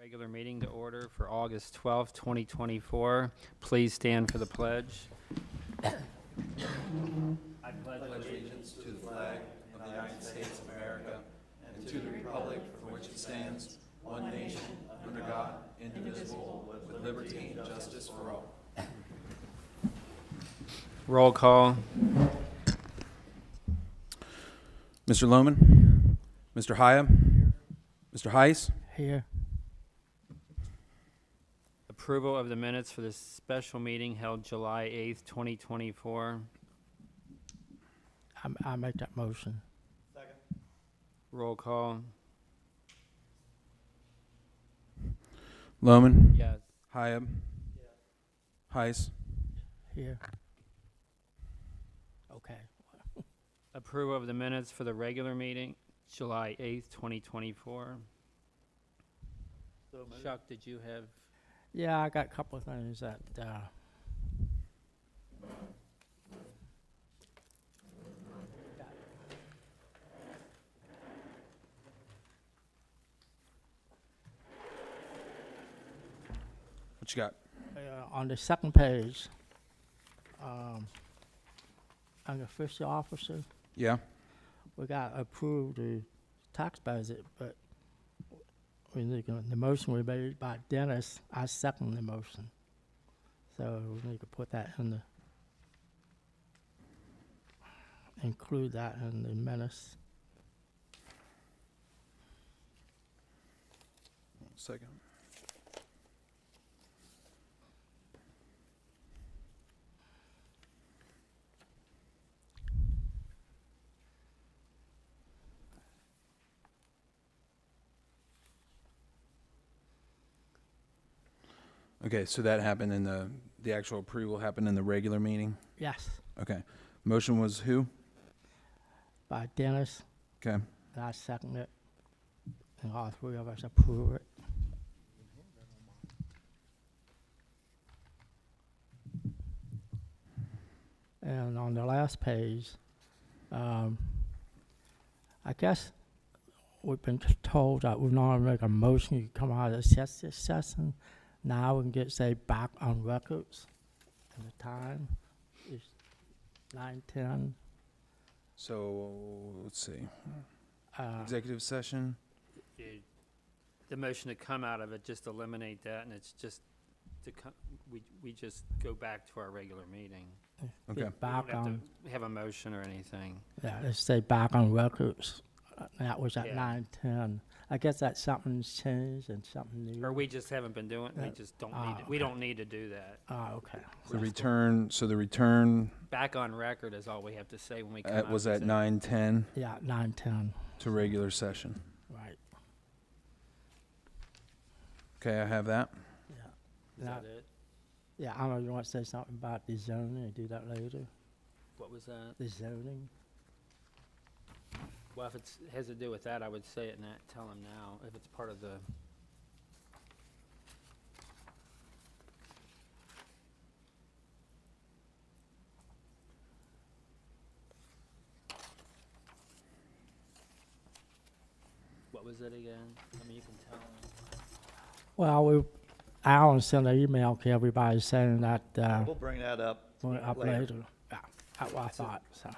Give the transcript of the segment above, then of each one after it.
Regular meeting to order for August 12th, 2024. Please stand for the pledge. I pledge Allegiance to the flag of the United States of America and to the republic for which it stands, one nation, under God, indivisible, with liberty and justice for all. Roll call. Mr. Lohman? Mr. Hyam? Mr. Heiss? Here. Approval of the minutes for this special meeting held July 8th, 2024. I make that motion. Roll call. Lohman? Yes. Hyam? Heiss? Here. Okay. Approval of the minutes for the regular meeting, July 8th, 2024. Chuck, did you have? Yeah, I got a couple of things that, What you got? on the second page, under fiscal officer, Yeah? we got approved the tax budget, but we need the motion we made by Dennis. I second the motion. So we need to put that in the, include that in the minutes. Second. Okay, so that happened in the actual approval happened in the regular meeting? Yes, Okay. Motion was who? by Dennis. Okay. And I second it. And all three of us approve it. And on the last page, I guess we've been told that we normally make a motion, you come out of the session. Now we can get, say, back on records. And the time is 9:10. So let's see. Executive session. The motion to come out of it, just eliminate that, and it's just to we just go back to our regular meeting. Okay. Get back We don't on. have to have a motion or anything. Yeah, let's say back on records. That was at Yeah. 9:10. I guess that something's changed and something new. Or we just haven't been doing, we just don't need it. We don't need to do that. Okay. The return. So the return Back on record is all we have to say when we come out. was of at the- 9:10 Yeah, 9:10. to regular session. Right. Okay, I have that. Yeah. Is Now- that it? Yeah, I don't know. You want to say something about the zoning? And do that later. What was that? The zoning. Well, if it has to do with that, I would say it now, tell him now, if it's part of the. What was it again? I mean, you can tell him. Well, Alan sent an email to everybody saying that We'll bring that up we'll up later. later. Yeah, that's what I thought. So.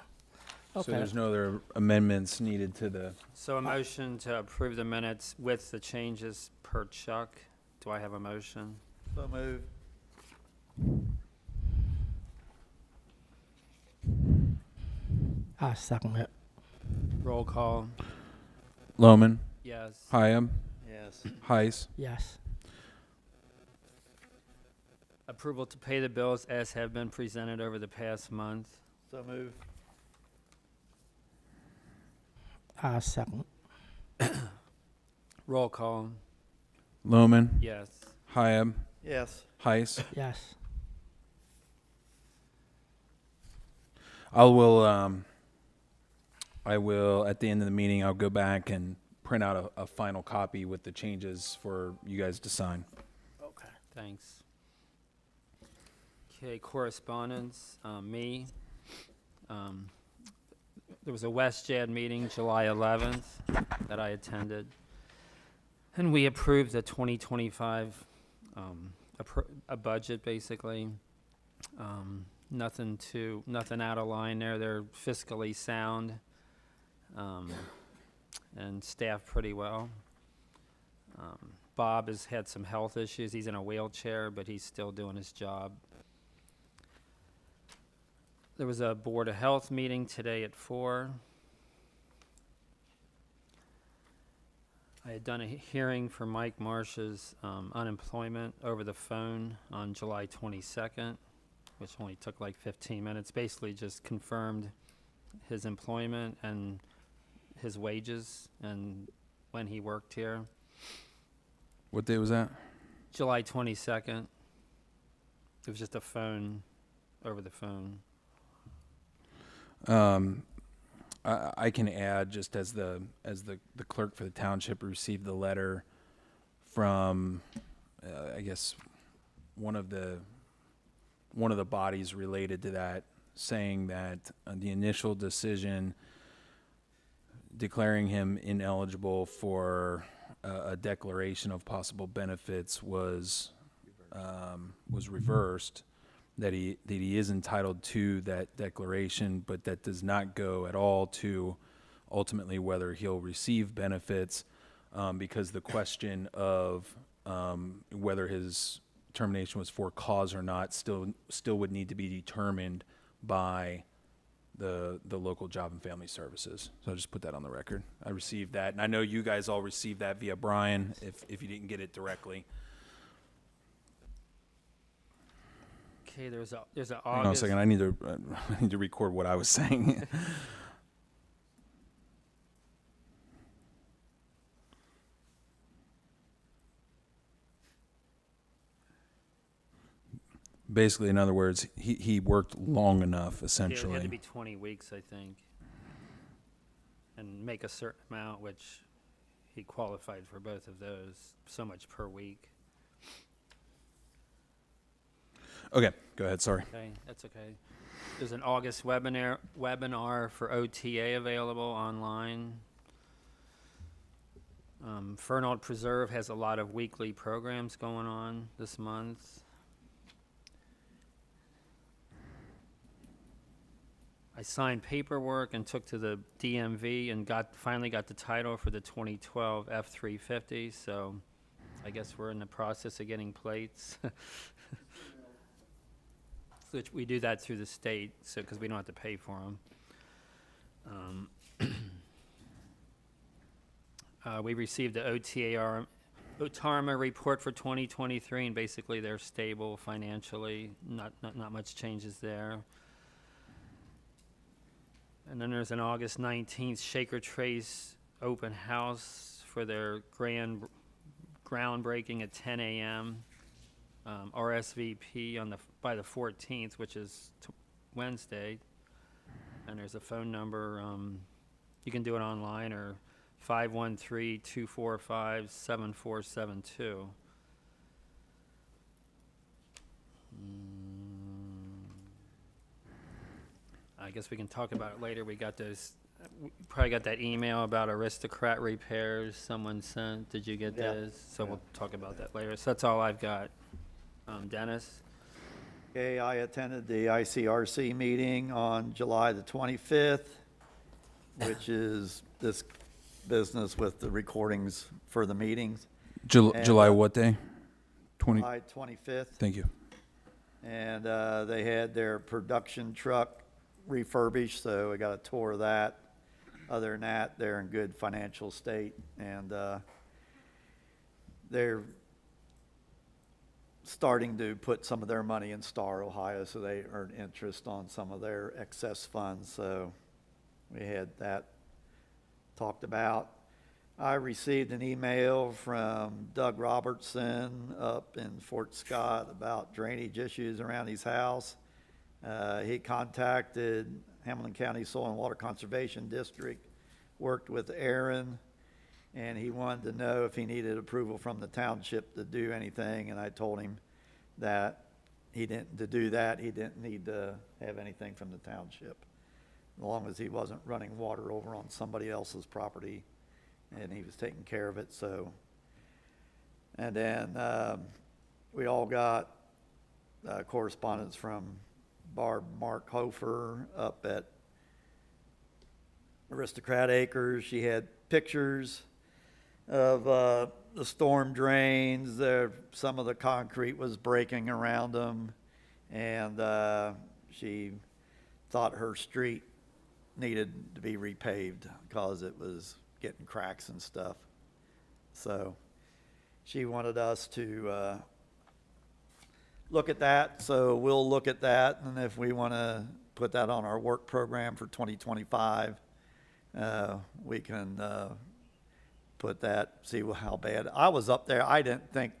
So Okay. there's no other amendments needed to the. So a motion to approve the minutes with the changes per Chuck. Do I have a motion? So move. I second it. Roll call. Lohman, Yes. Hyam, Yes. Heiss. Yes. Approval to pay the bills as have been presented over the past month. So move. I second. Roll call. Lohman, Yes. Hyam, Yes. Heiss. Yes. I will, at the end of the meeting, I'll go back and print out a final copy with the changes for you guys to sign. Okay. Thanks. Okay, correspondence, me. There was a West JAD meeting July 11th that I attended. And we approved the 2025, a budget, basically. Nothing out of line there. They're fiscally sound, and staffed pretty well. Bob has had some health issues. He's in a wheelchair, but he's still doing his job. There was a Board of Health meeting today at 4. I had done a hearing for Mike Marsh's unemployment over the phone on July 22nd, which only took like 15 minutes. Basically just confirmed his employment and his wages and when he worked here. What day was that? July 22nd. It was just a phone, over the phone. I can add, just as the clerk for the township received the letter from, I guess, one of the bodies related to that, saying that the initial decision declaring him ineligible for a declaration of possible benefits was reversed. That he is entitled to that declaration, but that does not go at all to ultimately whether he'll receive benefits, because the question of whether his termination was for cause or not still would need to be determined by the local Job and Family Services. So I'll just put that on the record. I received that, and I know you guys all received that via Brian if you didn't get it directly. Okay, there's a Hang on a August. second. I need to record what I was saying. Basically, in other words, he worked long enough, Yeah, it essentially. had to be 20 weeks, I think, and make a certain amount, which he qualified for both of those, so much per week. Okay, go ahead. Sorry. Okay, that's okay. There's an August webinar for OTA available online. Fernald Preserve has a lot of weekly programs going on this month. I signed paperwork and took to the DMV and finally got the title for the 2012 F-350, so I guess we're in the process of getting plates. Which we do that through the state, so because we don't have to pay for them. We received the OTARMA report for 2023, and basically they're stable financially. Not much changes there. And then there's an August 19th Shaker Trace open house for their groundbreaking at 10 a.m. RSVP by the 14th, which is Wednesday, and there's a phone number. You can do it online, or 513-245-7472. I guess we can talk about it later. We probably got that email about Aristocrat repairs someone sent. Did you get Yeah. those? So we'll talk about that later. So that's all I've got. Dennis? Okay, I attended the ICRC meeting on July the 25th, which is this business with the recordings for the meetings. And, July what day? 20. July 25th. Thank you. And they had their production truck refurbished, so we got a tour of that. Other than that, they're in good financial state, and they're starting to put some of their money in Star, Ohio, so they earn interest on some of their excess funds. So we had that talked about. I received an email from Doug Robertson up in Fort Scott about drainage issues around his house. He contacted Hamilton County Soil and Water Conservation District, worked with Aaron, and he wanted to know if he needed approval from the township to do anything, and I told him that he didn't need to have anything from the township, as long as he wasn't running water over on somebody else's property, and he was taking care of it. So And then we all got correspondence from Barb Mark Hofer up at Aristocrat Acres. She had pictures of the storm drains. Some of the concrete was breaking around them, and she thought her street needed to be repaved because it was getting cracks and stuff. So she wanted us to look at that, so we'll look at that, and if we want to put that on our work program for 2025, we can put that, see how bad. I was up there, I didn't think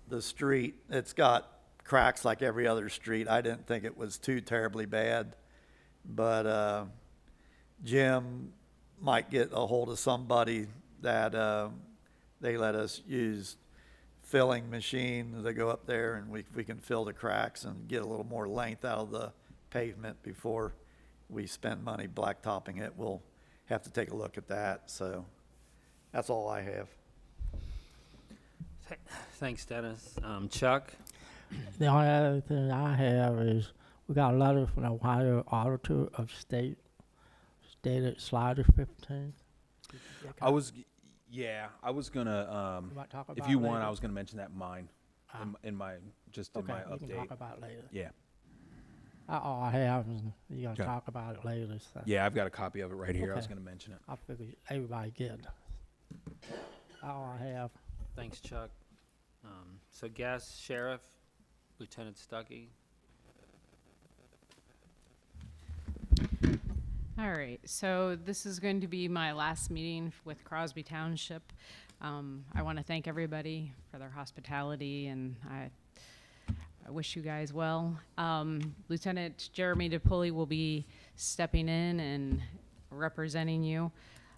the street, it's got cracks like every other street. I didn't think it was too terribly bad, but Jim might get a hold of somebody that they let us use filling machine to go up there, and we can fill the cracks and get a little more length out of the pavement before we spend money blacktopping it. We'll have to take a look at that. So that's all I have. Thanks, Dennis. Chuck? The only other thing I have is we got a letter from the Ohio Auditor of State, dated Slider 15. I was gonna, You might talk if about you it want, later? I was gonna mention that in mine, in my, just in Okay, my we can talk update. about it later. Yeah, All I have is you gotta Okay. talk about it later. So yeah, I've got a copy of it right here. I was Okay. gonna mention it. I figured everybody get. All I have. Thanks, Chuck. So guest, Sheriff, Lieutenant Stuckey. All right, so this is going to be my last meeting with Crosby Township. I want to thank everybody for their hospitality, and I wish you guys well. Lieutenant Jeremy DePulley will be stepping in and representing you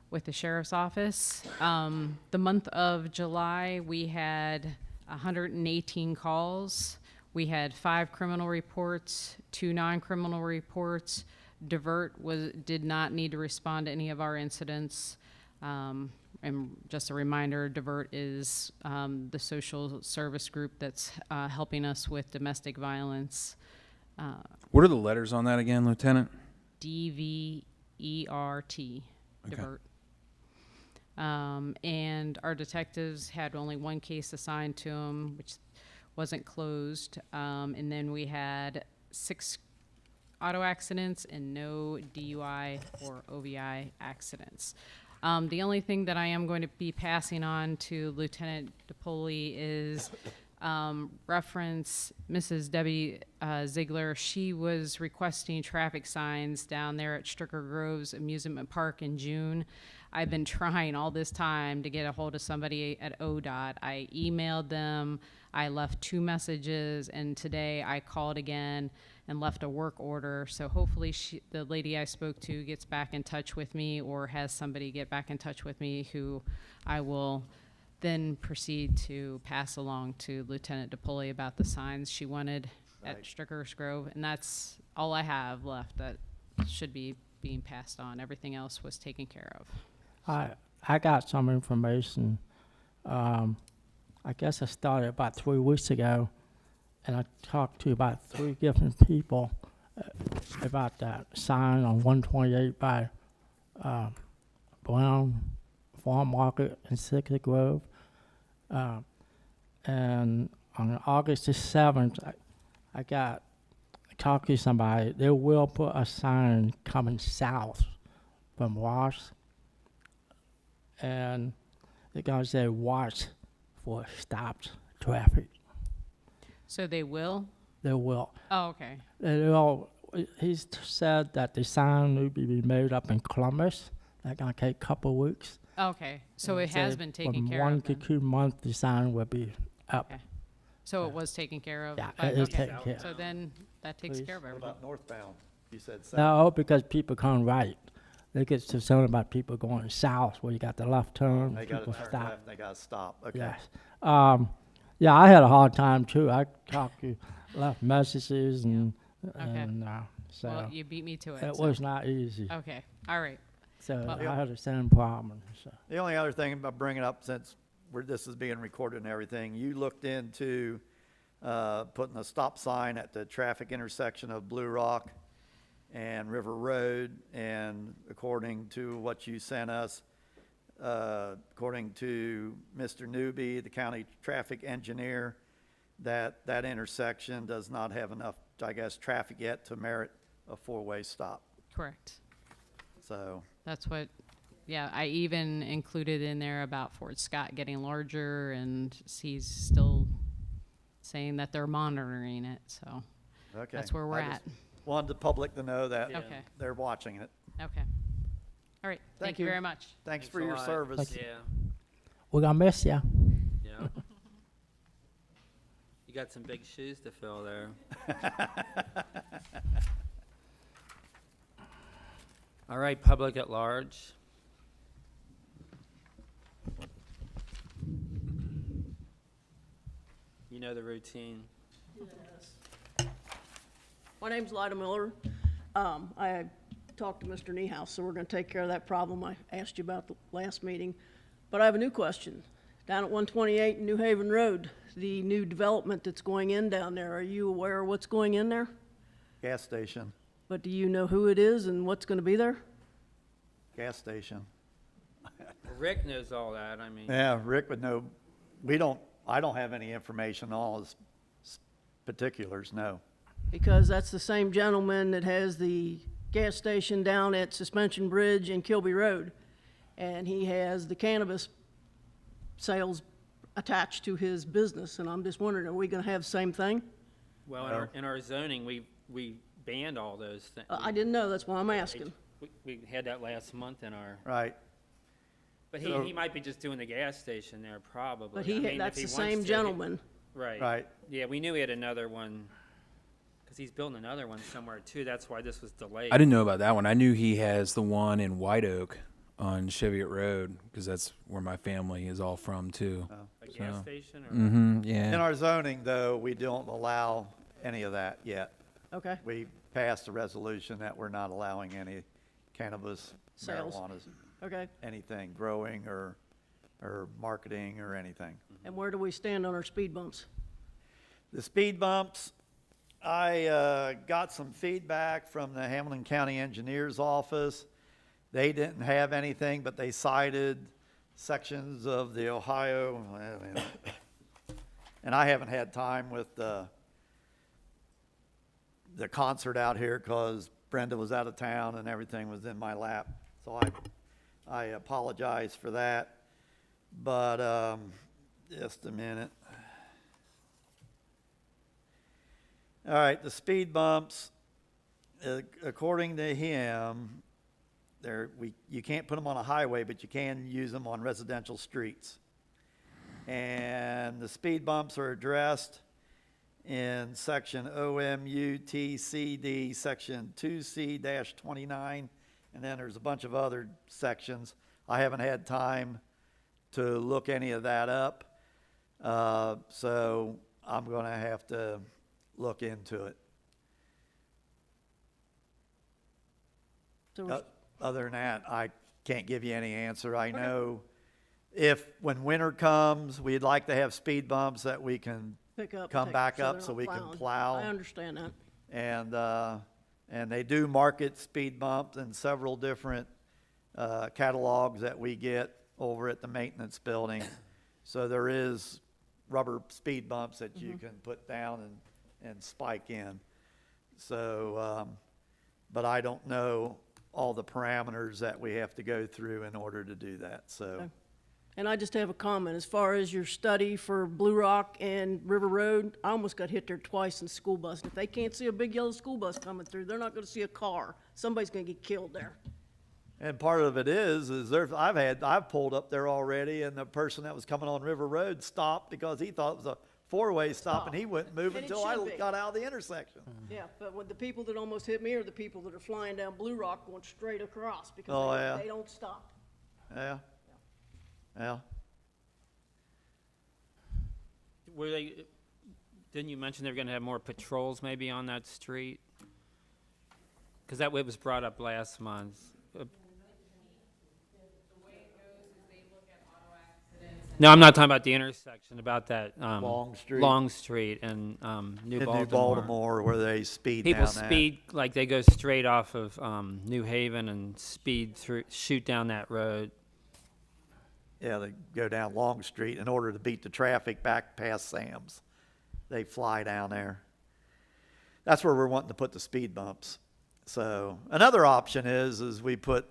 with the Sheriff's Office. The month of July, we had 118 calls. We had 5 criminal reports, 2 non-criminal reports. Divert did not need to respond to any of our incidents. And just a reminder, Divert is the social service group that's helping us with domestic violence. What are the letters on that again, Lieutenant? DVERT, Okay. Divert. And our detectives had only 1 case assigned to them, which wasn't closed. And then we had 6 auto accidents and no DUI or OVI accidents. The only thing that I am going to be passing on to Lieutenant DePulley is reference Mrs. Debbie Ziegler. She was requesting traffic signs down there at Stricker Groves Amusement Park in June. I've been trying all this time to get a hold of somebody at ODOT. I emailed them, I left 2 messages, and today I called again and left a work order. So hopefully the lady I spoke to gets back in touch with me, or has somebody get back in touch with me, who I will then proceed to pass along to Lieutenant DePulley about the signs she wanted at Right. Strickers Grove. And that's all I have left that should be being passed on. Everything else was taken care of. I got some information. I guess I started about 3 weeks ago, and I talked to about 3 different people about that sign on 128 by Brown Farm Market in Sickle Grove. And on August the 7th, I talked to somebody. They will put a sign coming south from Ross, and they're gonna say watch for stopped traffic. So they will? They will. Oh, okay. He's said that the sign will be made up in Columbus. That's gonna take a couple of weeks. Okay. So And it has said been taken from care 1 of to then. 2 months, the sign will be up. Okay. So it was taken care of? Yeah, by- it is okay. taken care So of. then that takes Please. care of What everything. about northbound? You said south. No, because people come right. They get concerned about people going south where you got the left turn. They gotta People turn stop. left, they gotta stop. Okay. Yes. Yeah, I had a hard time too. I talked to, left messages and, so Well, you beat me to it. it so- was not easy. Okay. All right. So well- I had the same problem, so. The only other thing about bringing up, since where this is being recorded and everything, you looked into putting a stop sign at the traffic intersection of Blue Rock and River Road, and according to what you sent us, according to Mr. Newby, the county traffic engineer, that intersection does not have enough, I guess, traffic yet to merit a four-way stop. Correct. So, That's what, yeah, I even included in there about Fort Scott getting larger, and he's still saying that they're monitoring it, so okay. that's where we're I just at. wanted the public to know that Yeah. Okay. they're watching it. Okay. All right, Thank thank you you. very much. Thanks Thanks for a your lot. service. Yeah, We're gonna miss you. yeah. You got some big shoes to fill there. All right, public at large. You know the routine. My name's Lyda Miller. I talked to Mr. Niehaus, so we're gonna take care of that problem I asked you about the last meeting. But I have a new question. Down at 128 New Haven Road, the new development that's going in down there, are you aware of what's going in there? Gas station, But do you know who it is and what's gonna be there? gas station. Rick knows all that, I mean. Yeah, Rick would know. I don't have any information on all his particulars, no. Because that's the same gentleman that has the gas station down at Suspension Bridge and Kilby Road. And he has the cannabis sales attached to his business, and I'm just wondering, are we gonna have the same thing? Well, in our zoning, we banned all those things. I didn't know, that's why I'm asking. We had that last month in our, Right. but So- he might be just doing the gas station there, probably. But I mean, if that's he the wants same to, gentleman. Right. Right. Yeah, we knew he had another one, because he's building another one somewhere too, that's why this was delayed. I didn't know about that one. I knew he has the one in White Oak on Cheviot Road, because that's where my family is all from too. A gas So- station, or? Mm-hmm, In yeah. our zoning, though, we don't allow any of that yet. Okay, We passed a resolution that we're not allowing any cannabis, Sales. marijuana, okay. anything, growing or marketing or anything. And where do we stand on our speed bumps? The speed bumps, I got some feedback from the Hamilton County Engineer's Office. They didn't have anything, but they cited sections of the Ohio, and I haven't had time with the concert out here because Brenda was out of town and everything was in my lap. So I apologize for that. But just a minute. All right, the speed bumps, according to him, you can't put them on a highway, but you can use them on residential streets. And the speed bumps are addressed in section OMUTCD, section 2C-29, and then there's a bunch of other sections. I haven't had time to look any of that up, so I'm going to have to look into it. So we're- Other than that, I can't give you any answer. I know when winter comes, we'd like to have speed bumps that we can pick up. come take- back so up they're so not we can plowing. plow. I understand that. And they do market speed bumps in several different catalogs that we get over at the maintenance building. So there is rubber speed bumps that you can put down and spike in. So, but I don't know all the parameters that we have to go through in order to do that, so. Okay. And I just have a comment, as far as your study for Blue Rock and River Road, I almost got hit there twice in the school bus. If they can't see a big yellow school bus coming through, they're not gonna see a car. Somebody's gonna get killed there. And part of it is I've pulled up there already, and the person that was coming on River Road stopped because he thought it was a four-way stop, and he wouldn't move And it until I should be. got out of the intersection. Yeah, but with the people that almost hit me are the people that are flying down Blue Rock going straight across Oh, because yeah. they don't stop. Yeah, yeah. Didn't you mention they were gonna have more patrols maybe on that street? Because that way was brought up last month. The way it goes is they look at auto accidents No, I'm not talking about the intersection, about that, Long Street. Long Street and, New In Baltimore. New Baltimore, where they speed down People that. speed, like they go straight off of, New Haven and speed through, shoot down that road. Yeah, they go down Long Street in order to beat the traffic back past Sam's. They fly down there. That's where we're wanting to put the speed bumps. So another option is we put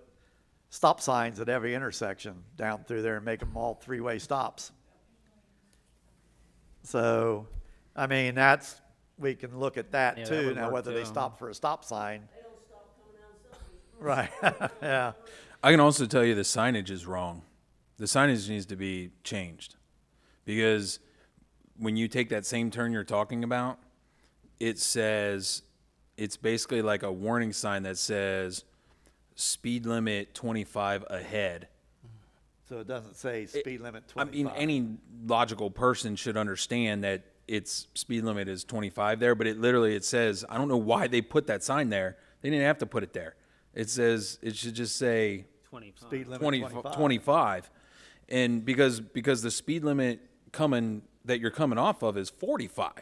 stop signs at every intersection down through there and make them all three-way stops. So, I mean, we can look at that Yeah, that too. would Now, work whether they too. stop for a stop sign. Right, yeah. I can also tell you the signage is wrong. The signage needs to be changed, because when you take that same turn you're talking about, it says, it's basically like a warning sign that says speed limit 25 ahead. So it doesn't say speed limit I 25. mean, any logical person should understand that its speed limit is 25 there, but it says, I don't know why they put that sign there. They didn't have to put it there. It says, it should just say 25. Speed limit 25. 25. And because the speed limit that you're coming off of is 45.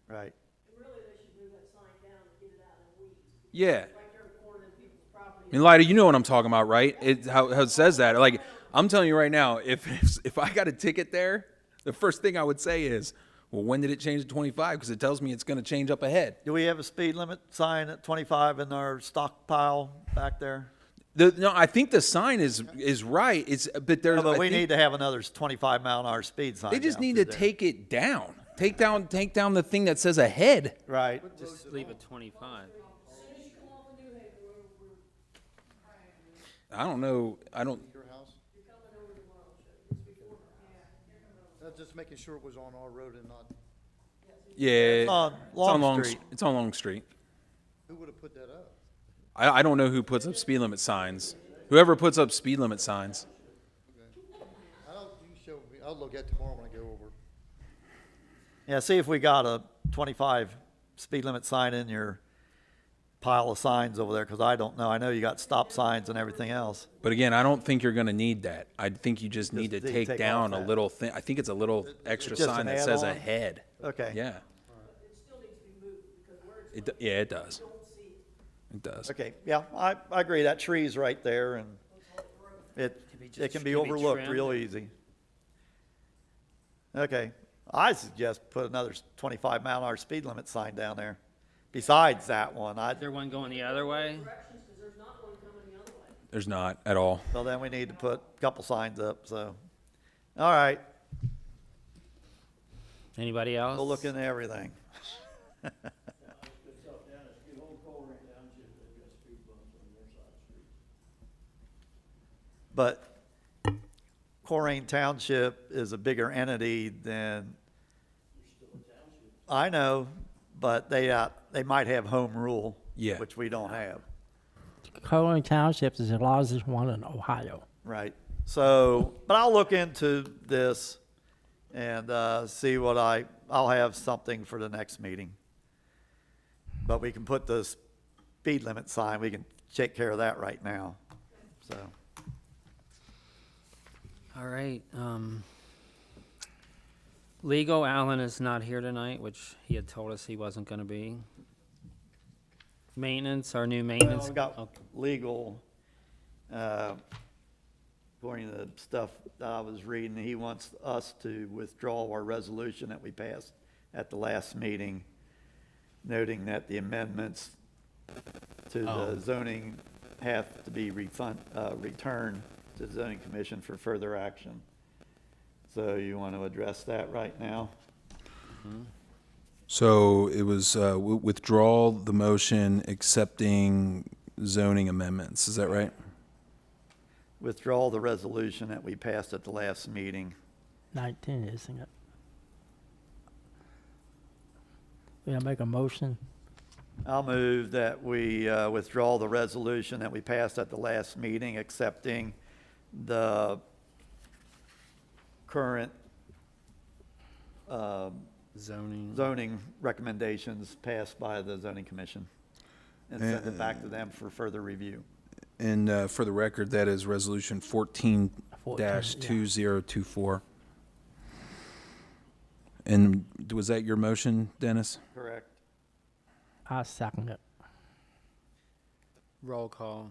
Right. Really, they should move that sign down and get it out of the weeds. Yeah. Like they're recording people's property. I mean, Lyda, you know what I'm talking about, right? How it says that. Like, I'm telling you right now, if I got a ticket there, the first thing I would say is, well, when did it change to 25? Because it tells me it's going to change up ahead. Do we have a speed limit sign at 25 in our stockpile back there? No, I think the sign is right. But there's. No, but I we think need to have another 25-mile-an-hour speed sign. They just down need through to there. take it down. Take down the thing that says ahead. Right. Just leave it 25. I don't know. I don't. Your house? Just making sure it was on our road and not, Yeah. It's on Long Street. It's on Long Street. who would have put that up? I don't know who puts up speed limit signs. Whoever puts up speed limit signs. You show me, I'll look at it tomorrow when I go over. Yeah, see if we got a 25 speed limit sign in your pile of signs over there, because I don't know. I know you got stop signs and everything else. But again, I don't think you're going to need that. I think you just need to Just take take down off a that. little thing. I think it's a little extra just sign an that says add-on? ahead. Okay. Yeah. Yeah, it does. It does. Okay, yeah, I agree. That tree's right there, and it can be overlooked trimmed. real easy. Okay, I suggest put another 25-mile-an-hour speed limit sign down there. Besides that one, Is there one going the other way? There's not at all. so then we need to put a couple signs up, so. All right, Anybody else? we'll look into everything. But Corrine Township is a bigger entity than. I know, but they might have home rule. Yeah. Which we don't have, Corrine Township is the largest one in Ohio. right? So, but I'll look into this and see what I'll have something for the next meeting. But we can put the speed limit sign, we can take care of that right now, so. All right. Legal, Alan is not here tonight, which he had told us he wasn't going to be. Maintenance, our new maintenance. Well, we got Okay. legal, according to the stuff that I was reading, he wants us to withdraw our resolution that we passed at the last meeting, noting that the amendments to the zoning have to be returned to the zoning commission for further action. So you want to address that right now? So it was withdraw the motion accepting zoning amendments. Is that right? Withdraw the resolution that we passed at the last meeting. 19, isn't it? We gonna make a motion? I'll move that we withdraw the resolution that we passed at the last meeting, accepting the current Zoning. zoning recommendations passed by the zoning commission, and send it back to them for further review. And for the record, that is Resolution 14-2024. And was that your motion, Dennis? Correct. I second it. Roll call.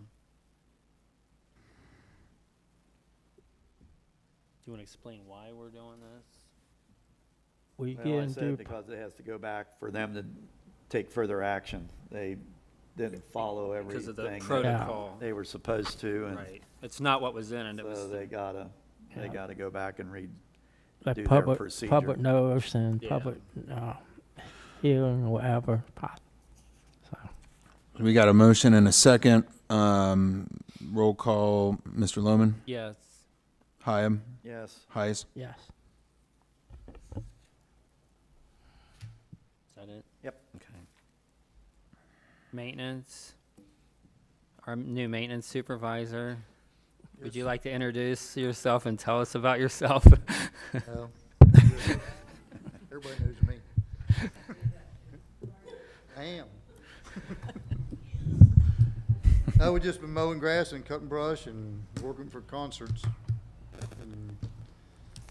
Do you want to explain why we're doing this? We Well, I get said into, because it has to go back for them to take further action. They didn't follow Because of the everything protocol. they were supposed to, and Right. It's not what was in it. It so was, they gotta Yeah. go back and read. like do their public procedure. notice and Yeah. public hearing or whatever. So, We got a motion and a second. Roll call, Mr. Lohman, yes. Hyam, Yes. Heis. yes. Is that it? Yep. Okay. Maintenance. Our new maintenance supervisor. Would you like to introduce yourself and tell us about yourself? No. Everybody knows me. I am. I would just been mowing grass and cutting brush and working for concerts and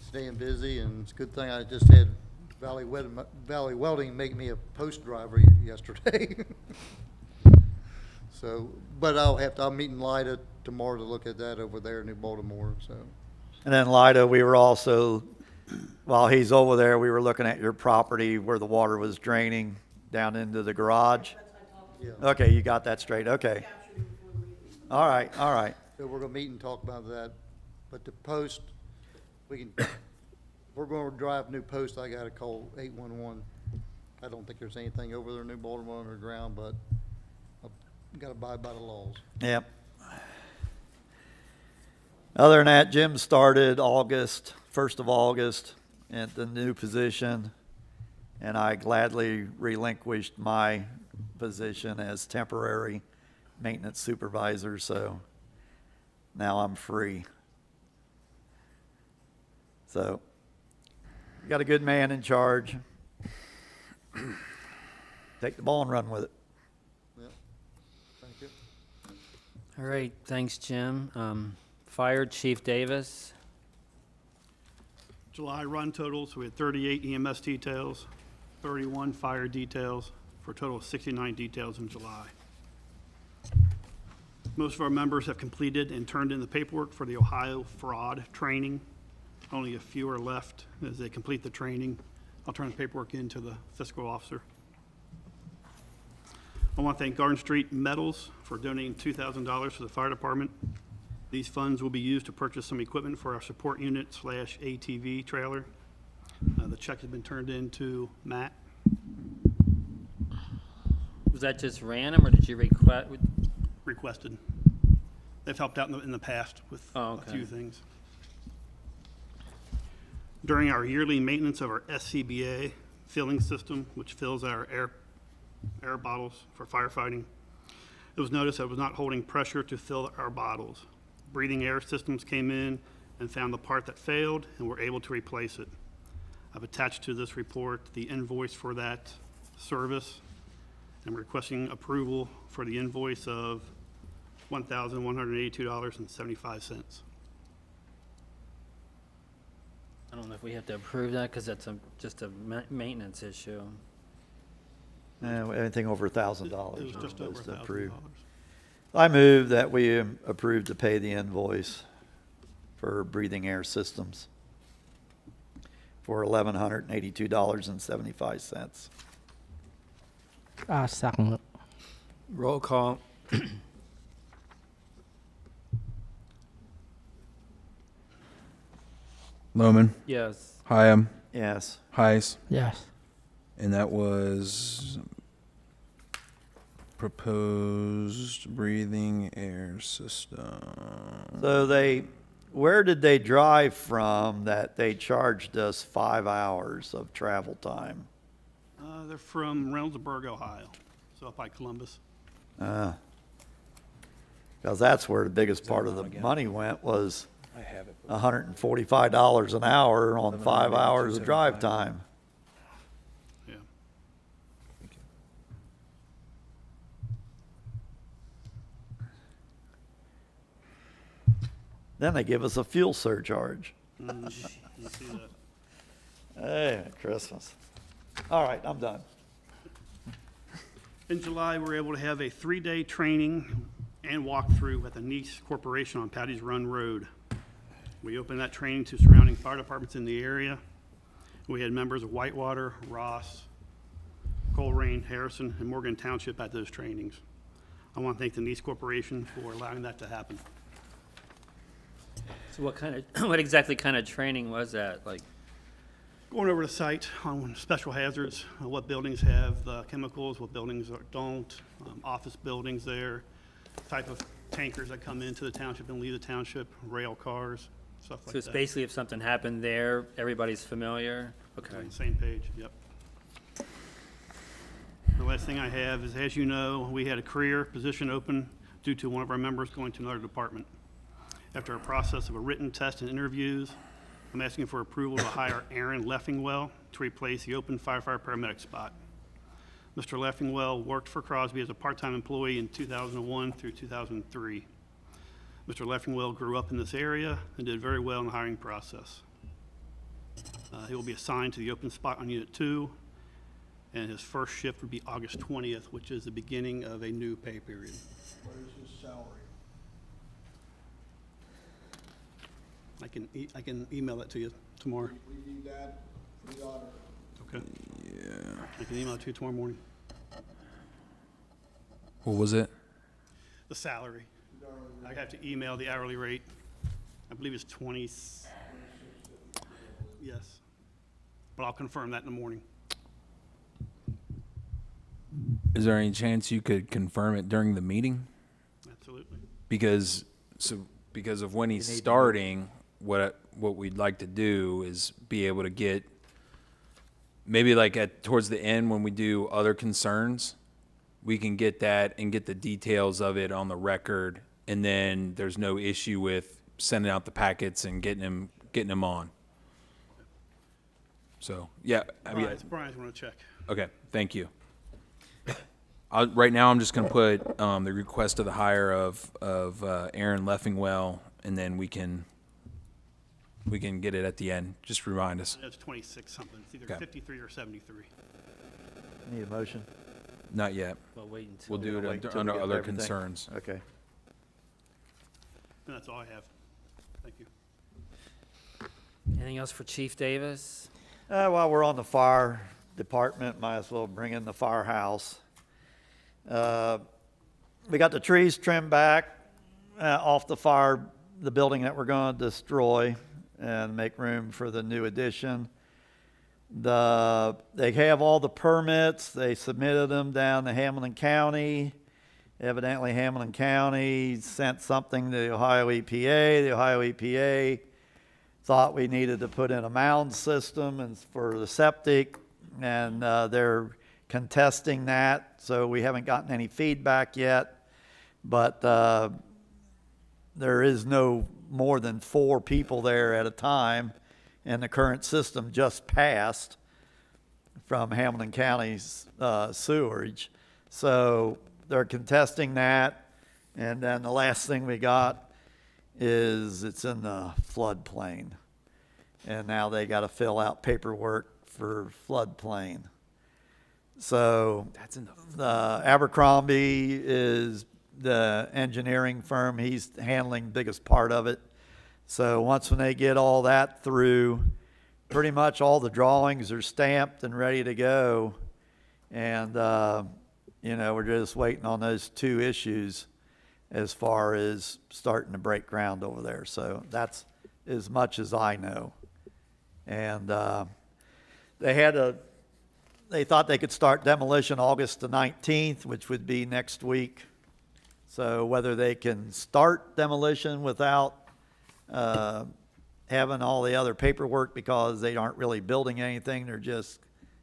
staying busy, and it's a good thing I just had Valley Welding make me a post driver yesterday. So, but I'm meeting Lida tomorrow to look at that over there in New Baltimore, so. And then Lida, we were also, while he's over there, we were looking at your property where the water was draining down into the garage. Yeah. Okay, you got that straight, okay. All right, all right. So we're gonna meet and talk about that, but the post, we're gonna drive new post, I gotta call 811. I don't think there's anything over there in New Baltimore underground, but I've gotta abide by the laws. Yep. Other than that, Jim started first of August, at the new position, and I gladly relinquished my position as temporary maintenance supervisor, so now I'm free. So, got a good man in charge. Take the ball and run with it. Yep. Thank you. All right, thanks, Jim. Fire Chief Davis. July run totals, we had 38 EMS details, 31 fire details, for a total of 69 details in July. Most of our members have completed and turned in the paperwork for the Ohio fraud training. Only a few are left. As they complete the training, I'll turn the paperwork in to the fiscal officer. I want to thank Garden Street Metals for donating $2,000 to the fire department. These funds will be used to purchase some equipment for our support unit / ATV trailer. The check has been turned in to Matt. Was that just random, or did you request? Requested. They've helped out in the past with Oh, a okay. few things. During our yearly maintenance of our SCBA filling system, which fills our air bottles for firefighting, it was noticed that it was not holding pressure to fill our bottles. Breathing air systems came in and found the part that failed and were able to replace it. I've attached to this report the invoice for that service. I'm requesting approval for the invoice of $1,182.75. I don't know if we have to approve that because that's just a maintenance issue. Anything over $1,000. It was just over to $1,000. approve. I move that we approve to pay the invoice for breathing air systems for $1,182.75. I second it. Roll call. Lohman, Yes. Hyam, Yes. Heis. Yes. And that was proposed breathing air system. So where did they drive from that they charged us 5 hours of travel time? They're from Reynoldsburg, Ohio, so up by Columbus. Because that's where the biggest part of the money went, was I have it. $145 an hour on 5 hours of drive time. Yeah. Then they give us a fuel surcharge. You see that. Hey, Christmas. All right, I'm done. In July, we were able to have a 3-day training and walkthrough at the Nice Corporation on Patty's Run Road. We opened that training to surrounding fire departments in the area. We had members of Whitewater, Ross, Coleraine, Harrison, and Morgan Township at those trainings. I want to thank the Nice Corporation for allowing that to happen. So what exactly kind of training was that? Like, Going over the site on special hazards, what buildings have chemicals, what buildings don't, office buildings there, type of tankers that come into the township and leave the township, rail cars, stuff like so it's that. basically if something happened there, everybody's familiar? Okay. On the same page, yep. The last thing I have is, as you know, we had a career position open due to one of our members going to another department. After a process of a written test and interviews, I'm asking for approval to hire Aaron Leffingwell to replace the open firefighter paramedic spot. Mr. Leffingwell worked for Crosby as a part-time employee in 2001 through 2003. Mr. Leffingwell grew up in this area and did very well in the hiring process. He will be assigned to the open spot on Unit 2, and his first shift would be August 20th, which is the beginning of a new pay period. What is his salary? I can email that to you tomorrow. We need that for the auditor. Okay. Yeah. I can email it to you tomorrow morning. What was it? The salary. I have to email the hourly rate. I believe it's 20. Yes. But I'll confirm that in the morning. Is there any chance you could confirm it during the meeting? Absolutely. Because of when he's starting, what we'd like to do is be able to get maybe like towards the end when we do other concerns, we can get that and get the details of it on the record, and then there's no issue with sending out the packets and getting them on. So yeah, I mean, Brian's going to check. okay, thank you. Right now, I'm just going to put the request of the hire of Aaron Leffingwell, and then we can get it at the end. Just remind us. It's 26 something. It's either Okay. 53 or 73. Need a motion? Not yet. Well, wait until. We'll do Wait it till we under get other everything. concerns. Okay. And that's all I have. Thank you. Anything else for Chief Davis? While we're on the fire department, might as well bring in the firehouse. We got the trees trimmed back off the building that we're going to destroy and make room for the new addition. They have all the permits. They submitted them down to Hamilton County. Evidently, Hamilton County sent something to the Ohio EPA. The Ohio EPA thought we needed to put in a mound system and for the septic, and they're contesting that, so we haven't gotten any feedback yet. But there is no more than 4 people there at a time, and the current system just passed from Hamilton County's sewerage. So they're contesting that, and then the last thing we got is it's in the floodplain. And now they got to fill out paperwork for floodplain. So That's in the Abercrombie is the engineering firm. He's handling the biggest part of it. So when they get all that through, pretty much all the drawings are stamped and ready to go. And, we're just waiting on those 2 issues as far as starting to break ground over there. So that's as much as I know. And they thought they could start demolition August the 19th, which would be next week. So whether they can start demolition without having all the other paperwork, because they aren't really building anything, they're just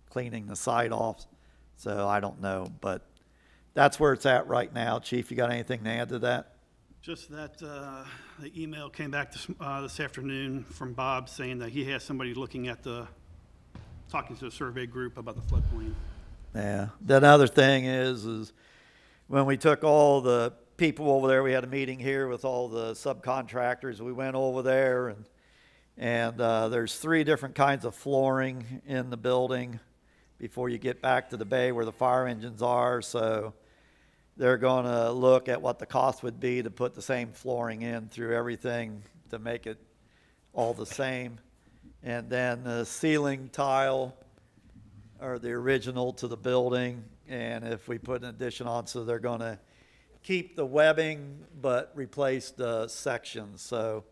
cleaning the site off. So I don't know, but that's where it's at right now. Chief, you got anything to add to that? Just that the email came back this afternoon from Bob saying that he has somebody looking at talking to a survey group about the floodplain. Yeah. The other thing is when we took all the people over there. We had a meeting here with all the subcontractors. We went over there, and there's 3 different kinds of flooring in the building before you get back to the bay where the fire engines are. So they're going to look at what the cost would be to put the same flooring in through everything to make it all the same. And then the ceiling tile are the original to the building. And if we put an addition on, so they're going to keep the webbing but replace the sections. So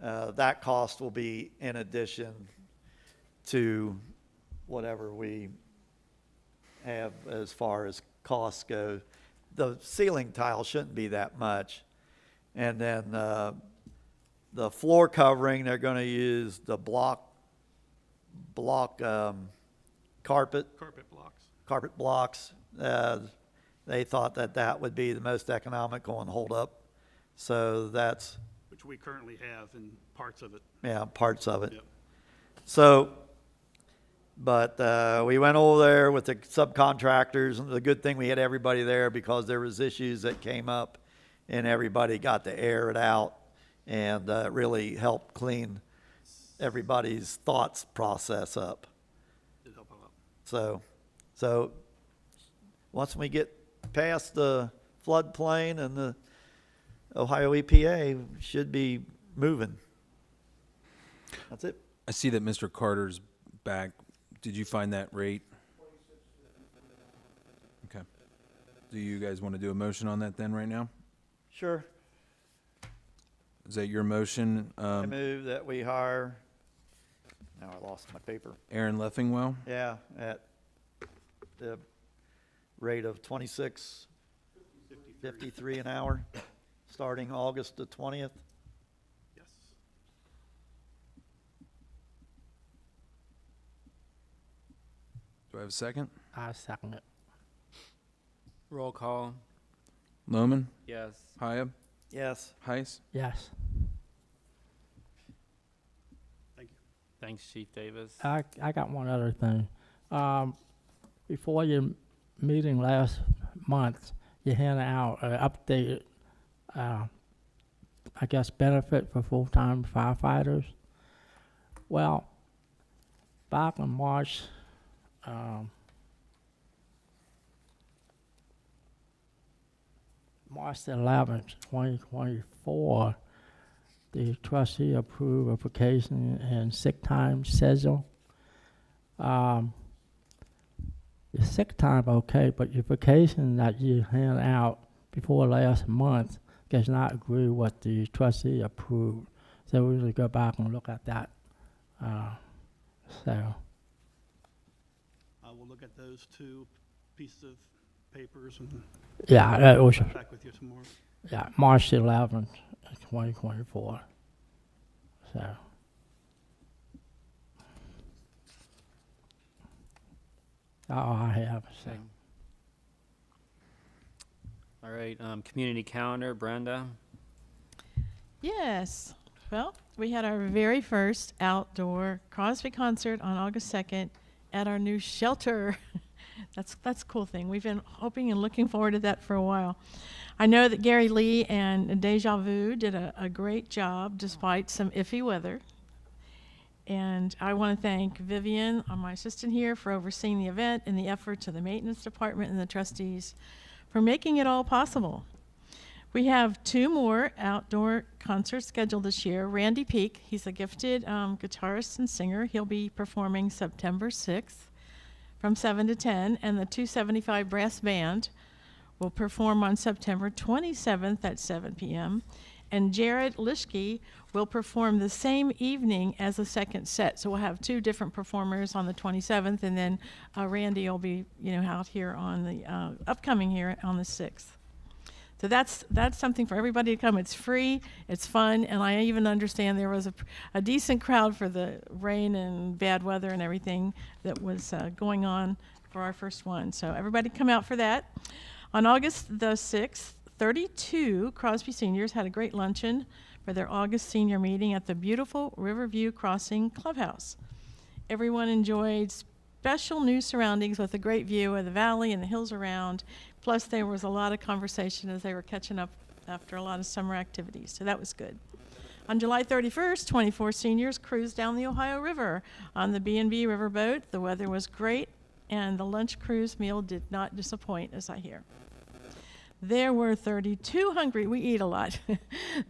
that cost will be in addition to whatever we have as far as costs go. The ceiling tile shouldn't be that much. And then the floor covering, they're going to use the block carpet Carpet blocks. blocks. They thought that would be the most economical and hold up. So that's, Which we currently have in parts of it. yeah, parts of it. Yep. So, but we went over there with the subcontractors, and the good thing we had everybody there because there was issues that came up, and everybody got to air it out, and really helped clean everybody's thoughts process up. Did help a lot. So once we get past the floodplain and the Ohio EPA, we should be moving. That's it. I see that Mr. Carter's back. Did you find that rate? Okay. Do you guys want to do a motion on that then right now? Sure. Is that your motion? I move that we hire, now I lost my paper. Aaron Leffingwell? Yeah, at the rate of $26.53 an hour, starting August the 20th. Yes. Do I have a second? I second it. Roll call. Lohman? Yes. Hyab? Yes. Heiss? Yes. Thank you. Thanks, Chief Davis. I got one other thing. Before your meeting last month, you handed out an updated, I guess, benefit for full-time firefighters. Well, back in March, March 11th, 2024, the trustee approved a vacation and sick time schedule. Your sick time okay, but your vacation that you hand out before last month does not agree with what the trustee approved. So we need to go back and look at that. So I will look at those 2 pieces of papers and yeah, that was back with you tomorrow. yeah March 11th, 2024. So. All I have. So. Okay. All right, community calendar, Brenda. Yes. Well, we had our very first outdoor Crosby concert on August 2nd at our new shelter. That's a cool thing. We've been hoping and looking forward to that for a while. I know that Gary Lee and Deja Vu did a great job despite some iffy weather. And I want to thank Vivian, my assistant here, for overseeing the event and the efforts of the maintenance department and the trustees for making it all possible. We have 2 more outdoor concerts scheduled this year. Randy Peak, he's a gifted guitarist and singer. He'll be performing September 6th from 7 to 10, and the 275 Brass Band will perform on September 27th at 7 p.m., and Jared Lischke will perform the same evening as the second set. So we'll have 2 different performers on the 27th, and then Randy will be, out here on the upcoming here on the 6th. So that's something for everybody to come. It's free, it's fun, and I even understand there was a decent crowd for the rain and bad weather and everything that was going on for our first one. So everybody come out for that. On August the 6th, 32 Crosby seniors had a great luncheon for their August senior meeting at the beautiful Riverview Crossing Clubhouse. Everyone enjoyed special new surroundings with a great view of the valley and the hills around. Plus, there was a lot of conversation as they were catching up after a lot of summer activities, so that was good. On July 31st, 24 seniors cruised down the Ohio River on the B&B riverboat. The weather was great, and the lunch cruise meal did not disappoint, as I hear. There were 32 hungry, we eat a lot.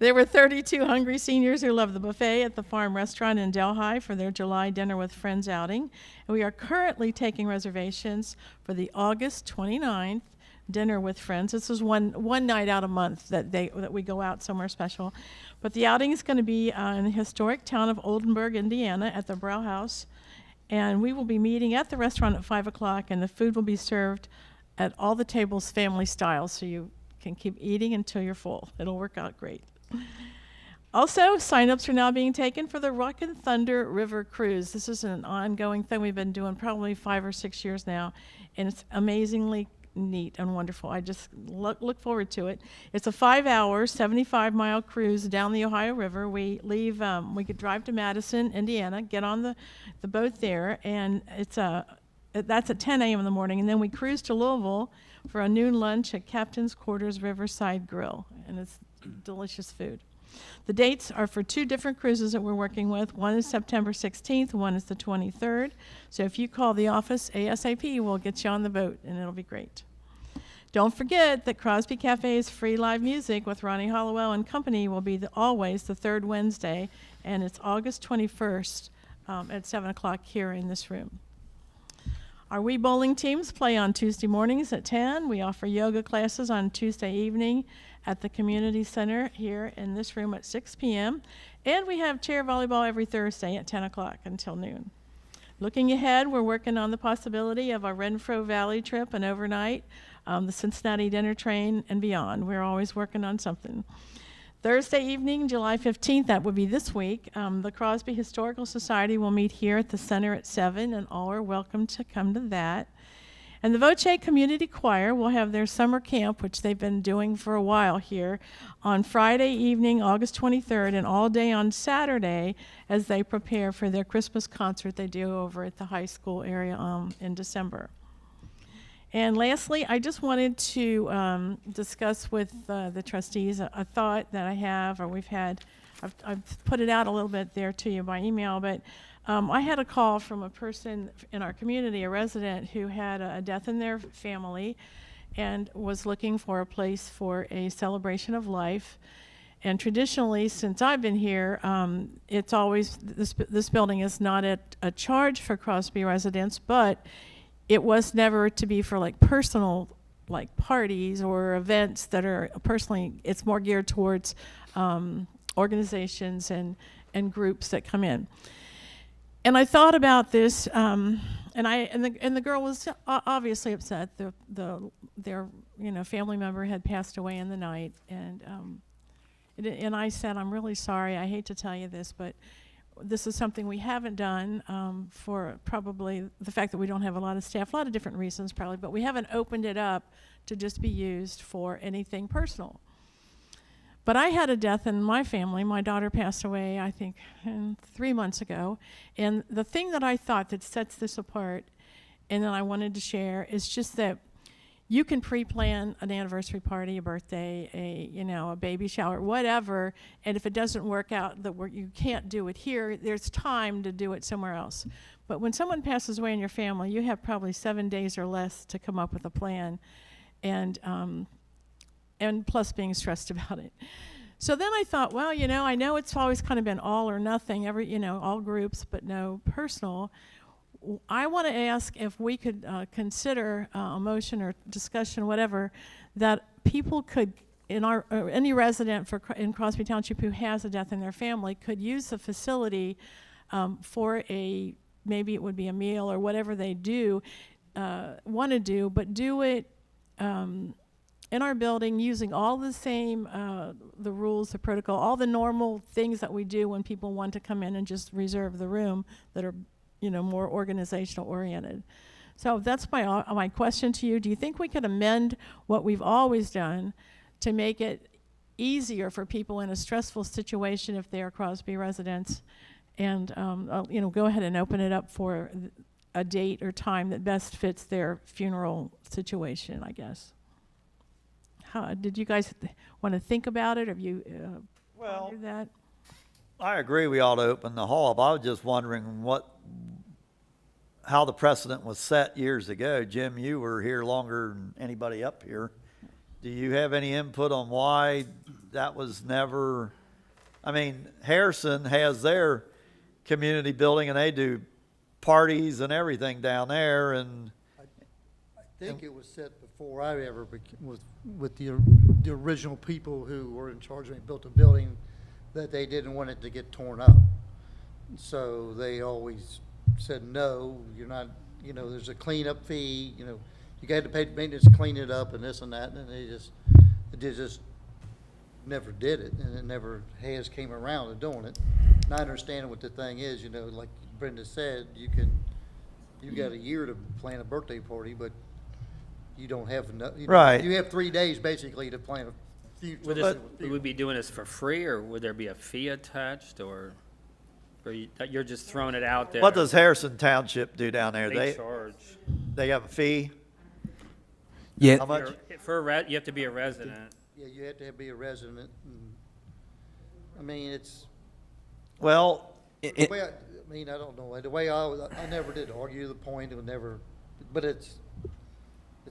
There were 32 hungry seniors who loved the buffet at the Farm Restaurant in Delhi for their July Dinner with Friends outing. And we are currently taking reservations for the August 29th Dinner with Friends. This is one night out a month that we go out somewhere special. But the outing is going to be in the historic town of Oldenburg, Indiana, at the Brow House. And we will be meeting at the restaurant at 5 o'clock, and the food will be served at all the tables family style, so you can keep eating until you're full. It'll work out great. Also, sign-ups are now being taken for the Rock and Thunder River Cruise. This is an ongoing thing we've been doing probably 5 or 6 years now, and it's amazingly neat and wonderful. I just look forward to it. It's a 5-hour, 75-mile cruise down the Ohio River. We leave, we could drive to Madison, Indiana, get on the boat there, and that's at 10 a.m. in the morning, and then we cruise to Louisville for a noon lunch at Captain's Quarters Riverside Grill, and it's delicious food. The dates are for 2 different cruises that we're working with. One is September 16th, one is the 23rd. So if you call the office ASAP, we'll get you on the boat, and it'll be great. Don't forget that Crosby Cafe's free live music with Ronnie Hollowell and company will be always the 3rd Wednesday, and it's August 21st at 7 o'clock here in this room. Our Wii bowling teams play on Tuesday mornings at 10. We offer yoga classes on Tuesday evening at the community center here in this room at 6 p.m. And we have chair volleyball every Thursday at 10 o'clock until noon. Looking ahead, we're working on the possibility of a Renfro Valley trip, an overnight, the Cincinnati dinner train, and beyond. We're always working on something. Thursday evening, July 15th, that would be this week, the Crosby Historical Society will meet here at the center at 7, and all are welcome to come to that. And the Voce Community Choir will have their summer camp, which they've been doing for a while here, on Friday evening, August 23rd, and all day on Saturday as they prepare for their Christmas concert they do over at the high school area in December. And lastly, I just wanted to discuss with the trustees a thought that I have, or we've had. I've put it out a little bit there to you by email, but I had a call from a person in our community, a resident who had a death in their family and was looking for a place for a celebration of life. And traditionally, since I've been here, it's always, this building is not at a charge for Crosby residents, but it was never to be for like personal like parties or events that are personally, it's more geared towards organizations and groups that come in. And I thought about this, and the girl was obviously upset. Their family member had passed away in the night, and I said, I'm really sorry. I hate to tell you this, but this is something we haven't done for probably the fact that we don't have a lot of staff, a lot of different reasons probably, but we haven't opened it up to just be used for anything personal. But I had a death in my family. My daughter passed away, I think, 3 months ago. And the thing that I thought that sets this apart and that I wanted to share is just that you can pre-plan an anniversary party, a birthday, a baby shower, whatever, and if it doesn't work out, you can't do it here, there's time to do it somewhere else. But when someone passes away in your family, you have probably 7 days or less to come up with a plan, and plus being stressed about it. So then I thought, well, I know it's always kind of been all or nothing, all groups, but no personal. I want to ask if we could consider a motion or discussion, whatever, that people could, any resident in Crosby Township who has a death in their family could use the facility for maybe it would be a meal or whatever they want to do, but do it in our building using all the same, the rules, the protocol, all the normal things that we do when people want to come in and just reserve the room that are more organizational oriented. So that's my question to you. Do you think we could amend what we've always done to make it easier for people in a stressful situation if they are Crosby residents, and go ahead and open it up for a date or time that best fits their funeral situation, I guess? how, did you guys want to think about it? Have you Well, pondered that? I agree we ought to open the hall, but I was just wondering how the precedent was set years ago. Jim, you were here longer than anybody up here. Do you have any input on why that was never, I mean, Harrison has their community building and they do parties and everything down there, and I think it was set before I ever was with the original people who were in charge when they built the building, that they didn't want it to get torn up. So they always said, no, you're not, there's a cleanup fee, you got to pay maintenance to clean it up and this and that, and they just never did it, and it never came around to doing it. And I understand what the thing is, like Brenda said, you got a year to plan a birthday party, but you don't have enough. Right. You have 3 days basically to plan a few. Would we be doing this for free, or would there be a fee attached, or you're just throwing it out there? what does Harrison Township do down there? They charge? They have a fee? Yeah. How much? You have to be a resident. Yeah, you have to be a resident. And, I mean, it's. Well, The way I don't know. The way I never did argue the point. It would never, but it's a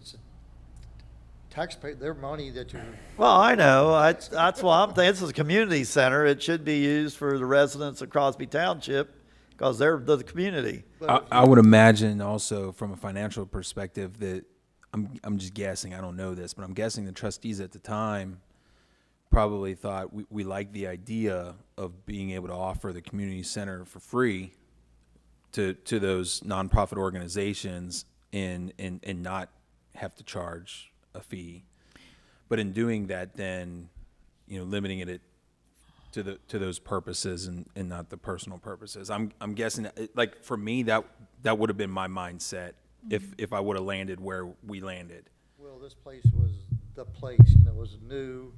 taxpayer, their money that you're. well, I know. That's why I'm thinking this is a community center. It should be used for the residents of Crosby Township because they're the community. I would imagine also from a financial perspective that I'm just guessing, I don't know this, but I'm guessing the trustees at the time probably thought we liked the idea of being able to offer the community center for free to those nonprofit organizations and not have to charge a fee. But in doing that, then, limiting it to those purposes and not the personal purposes. I'm guessing, like, for me, that would have been my mindset if I would have landed where we landed. Well, this place was the place. It was new.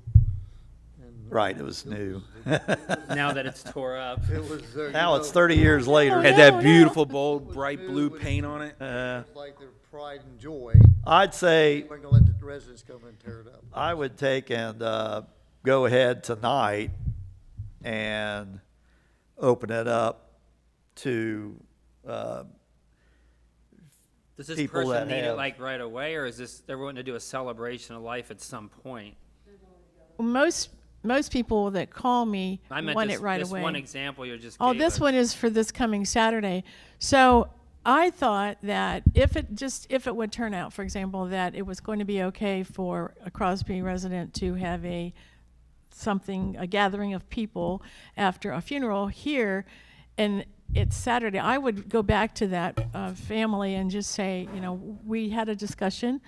And Right, it was new. Now that it's tore up. It was. Now it's 30 years later. Had that beautiful, bold, bright blue paint on it. It was like their pride and joy. I'd say We're gonna let the residents come and tear it up. I would take and go ahead tonight and open it up to Does this people person that need it have- like right away, or is this, they're wanting to do a celebration of life at some point? Most people that call me I meant want this, it right this away. one example you just Oh, gave this us. one is for this coming Saturday. So I thought that if it would turn out, for example, that it was going to be okay for a Crosby resident to have a gathering of people after a funeral here, and it's Saturday, I would go back to that family and just say, we had a discussion,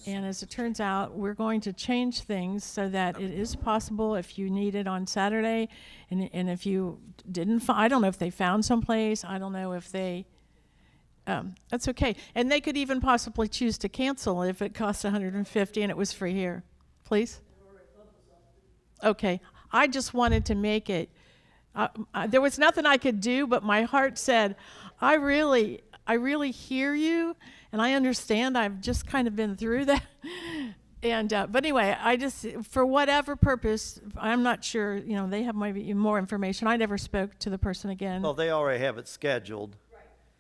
and as it turns out, we're going to change things so that it is possible if you need it on Saturday, and if you didn't, I don't know if they found someplace, I don't know if they, that's okay. And they could even possibly choose to cancel if it costs $150 and it was free here. Please? Okay. I just wanted to make it, there was nothing I could do, but my heart said, I really hear you, and I understand. I've just kind of been through that. And but anyway, I just, for whatever purpose, I'm not sure, they have maybe more information. I never spoke to the person again. well, they already have it scheduled.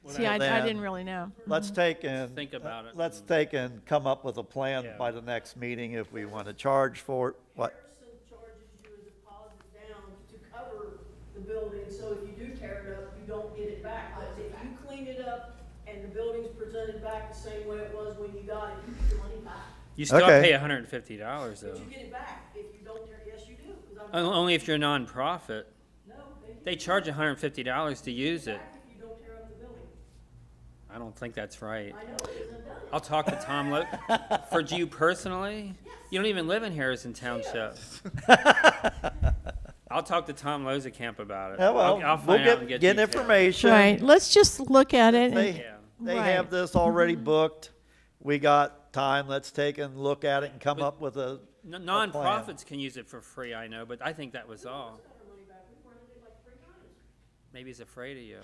See, I then didn't really know. Let's take and Think about it. Let's take and come up with a plan Yeah. by the next meeting if we want to charge for it. What? Harrison charges you a deposit down to cover the building, so if you do tear it up, you don't get it back. But if you clean it up and the building's presented back the same way it was when you got it, you get your money back. You still Okay. pay $150 though. But you get it back if you don't tear, yes, you do. 'Cause I've- Only if you're a nonprofit. No, They charge $150 to use it. back if you don't tear up the building. I don't think that's right. I know it isn't done. I'll talk to Tom For you personally? You don't even live in Harrison Township. I'll talk to Tom Lozekamp about it. Yeah, well, I'll we'll find out and get get details. information. Right, let's just look at it. They, And, Yeah. they Right. have this already booked. We got time. Let's take and look at it and come up with a. Nonprofits can use it for free, I know, but I think that was all. Maybe he's afraid of you.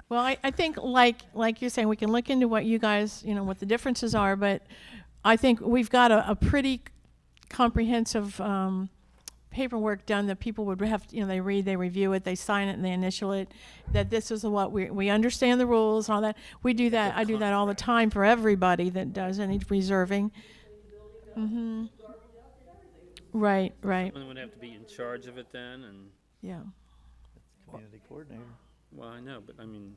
Well, I think like you're saying, we can look into what you guys, what the differences are, but I think we've got a pretty comprehensive paperwork done that people would have, they read, they review it, they sign it, and they initial it, that this is what we understand the rules and all that. We do that. I do that all the time for everybody that does any reserving. Mm-hmm. Right. Someone would have to be in charge of it then, and, Yeah. Community coordinator. well, I know, but I mean,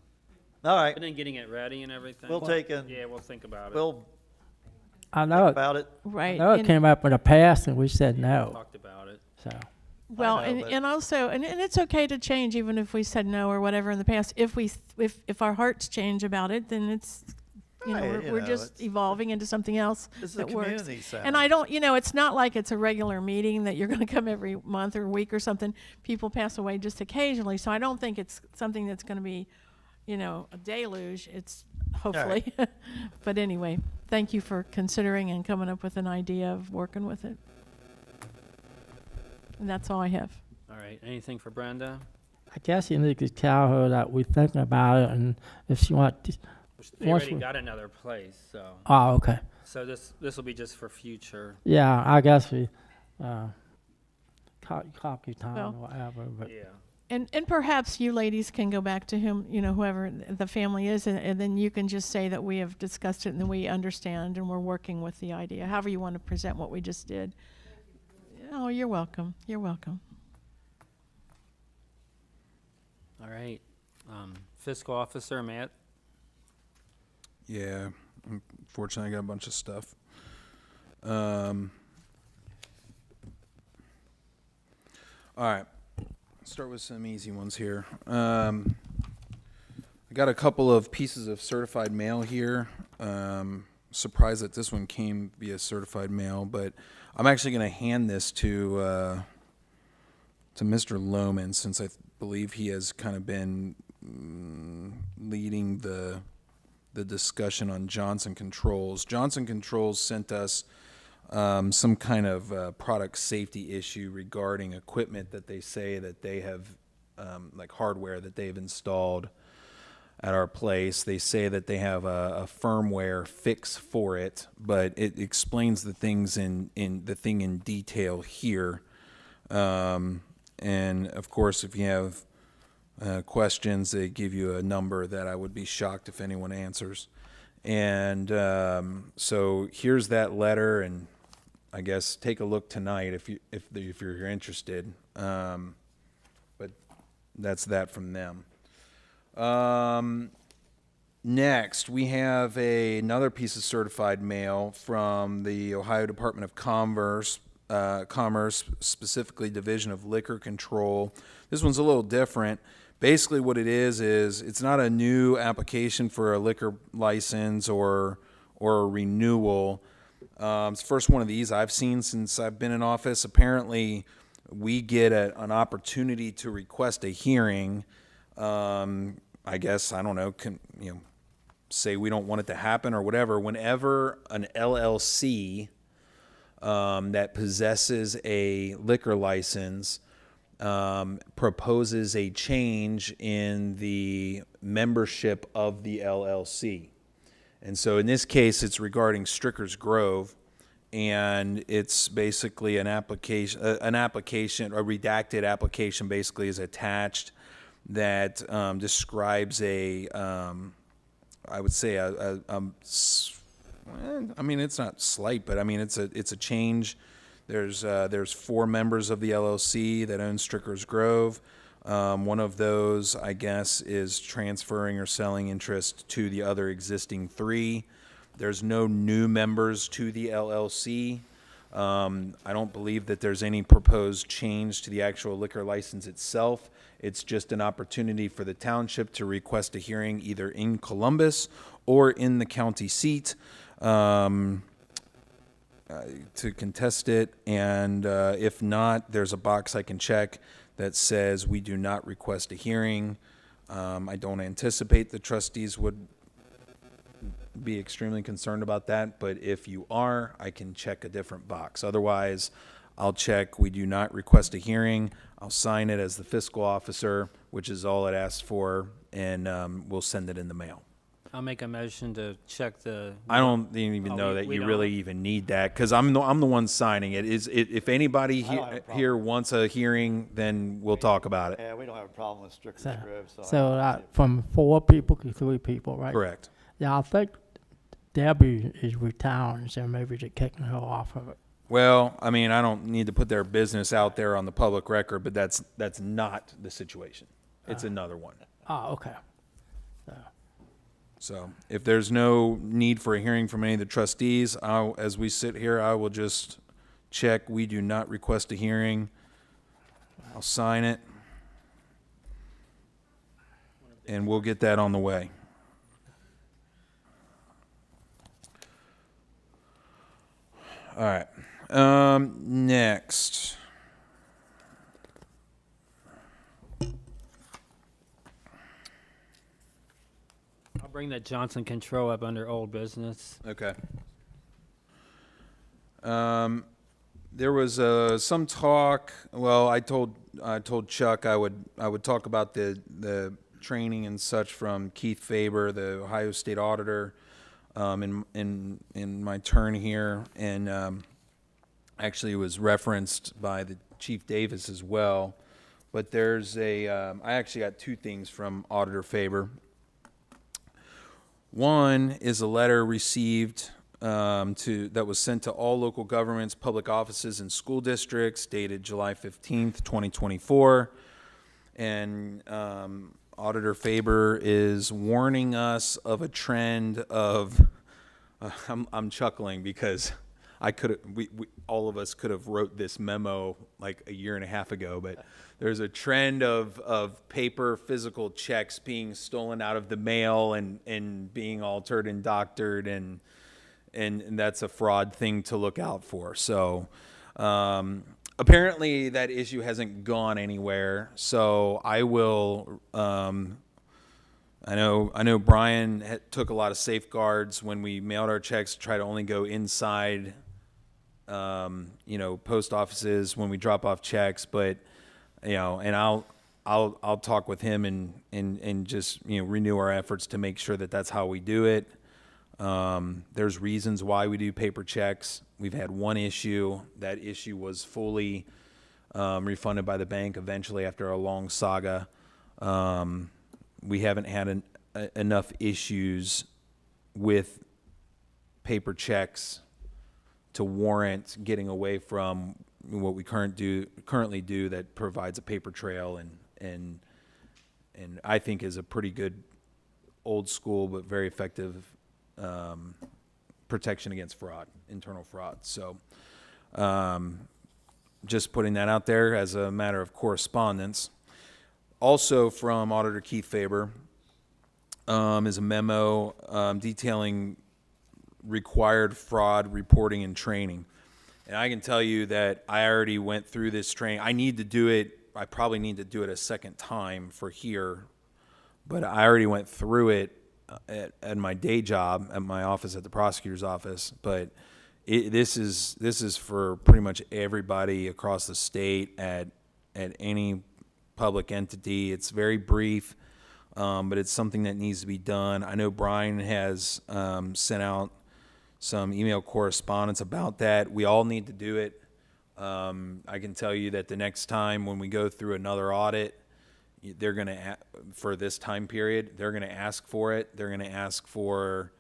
All right, and then getting it ready and everything. we'll take a, Yeah, we'll think about it. we'll I think know, about it. Right. I know it And- came up in the past and we said no, Talked about it. so. Well, know, and, but- and also, and it's okay to change even if we said no or whatever in the past. If our hearts change about it, then it's, Right, we're just it's- evolving into something else This is a that works. community center. And I don't, it's not like it's a regular meeting that you're going to come every month or week or something. People pass away just occasionally, so I don't think it's something that's going to be, a deluge. It's hopefully. But anyway, thank you for considering and coming up with an idea of working with it. And that's all I have. All right, anything for Brenda? I guess you need to tell her that we're thinking about it, and if she wants, They Once already we- got another place, so, oh, okay. so this will be just for future, Yeah, I guess we, copy time Well- or whatever, but. yeah. And perhaps you ladies can go back to whom, whoever the family is, and then you can just say that we have discussed it and that we understand and we're working with the idea, however you want to present what we just did. Oh, you're welcome. You're welcome. All right, fiscal officer, Matt? Yeah, unfortunately, I got a bunch of stuff. All right, start with some easy ones here. I got a couple of pieces of certified mail here. Surprised that this one came via certified mail, but I'm actually going to hand this to Mr. Lohman, since I believe he has kind of been leading the discussion on Johnson Controls. Johnson Controls sent us some kind of product safety issue regarding equipment that they say that they have, like hardware that they've installed at our place. They say that they have a firmware fix for it, but it explains the things in detail here. And of course, if you have questions, they give you a number that I would be shocked if anyone answers. And so here's that letter, and I guess take a look tonight if you're interested. But that's that from them. Next, we have another piece of certified mail from the Ohio Department of Commerce, specifically Division of Liquor Control. This one's a little different. Basically what it is it's not a new application for a liquor license or a renewal. It's the first one of these I've seen since I've been in office. Apparently, we get an opportunity to request a hearing. I guess, I don't know, say we don't want it to happen or whatever. Whenever an LLC that possesses a liquor license proposes a change in the membership of the LLC. And so in this case, it's regarding Stricker's Grove, and it's basically an application, a redacted application basically is attached that describes I would say I mean, it's not slight, but I mean, it's a change. There's 4 members of the LLC that own Stricker's Grove. One of those, I guess, is transferring or selling interest to the other existing 3. There's no new members to the LLC. I don't believe that there's any proposed change to the actual liquor license itself. It's just an opportunity for the township to request a hearing either in Columbus or in the county seat to contest it. And if not, there's a box I can check that says we do not request a hearing. I don't anticipate the trustees would be extremely concerned about that, but if you are, I can check a different box. Otherwise, I'll check we do not request a hearing. I'll sign it as the fiscal officer. which is all it asks for, and we'll send it in the mail. I'll make a motion to check the. I don't even Oh, know we- that we you don't- really even need that, because I'm the one signing it. If anybody I don't have a problem. here wants a hearing, then we'll talk about it. Yeah, we don't have a problem with Strickland So, Grove, so. I so don't see it. from 4 people to 3 people, right? Correct. Yeah, I think Debbie is retiring, so maybe they're kicking her off of it. Well, I mean, I don't need to put their business out there on the public record, but that's not the situation. It's another one. Oh, okay. So if there's no need for a hearing from any of the trustees, as we sit here, I will just check. We do not request a hearing. I'll sign it. And we'll get that on the way. All right. Next. I'll bring that Johnson Control up under old business. Okay. There was some talk. Well, I told Chuck I would talk about the training and such from Keith Faber, the Ohio State Auditor, in my turn here, and actually it was referenced by the Chief Davis as well. But there's I actually got 2 things from Auditor Faber. One is a letter received that was sent to all local governments, public offices, and school districts, dated July 15th, 2024. And Auditor Faber is warning us of a trend of, I'm chuckling because we all of us could have wrote this memo like a year and a half ago, but there's a trend of paper physical checks being stolen out of the mail and being altered and doctored, and that's a fraud thing to look out for. So apparently that issue hasn't gone anywhere. So I will. I know Brian took a lot of safeguards when we mailed our checks to try to only go inside, post offices when we drop off checks, but. And I'll talk with him and just renew our efforts to make sure that that's how we do it. There's reasons why we do paper checks. We've had one issue. That issue was fully refunded by the bank eventually after a long saga. We haven't had enough issues with paper checks to warrant getting away from what we currently do that provides a paper trail and I think is a pretty good old school but very effective protection against fraud, internal fraud. So just putting that out there as a matter of correspondence. Also from Auditor Keith Faber is a memo detailing required fraud reporting and training. And I can tell you that I already went through this training. I need to do it. I probably need to do it a second time for here, but I already went through it at my day job at my office at the prosecutor's office. But this is for pretty much everybody across the state at any public entity. It's very brief, but it's something that needs to be done. I know Brian has sent out some email correspondence about that. We all need to do it. I can tell you that the next time when we go through another audit, they're going to, for this time period, they're going to ask for it. They're going to ask for,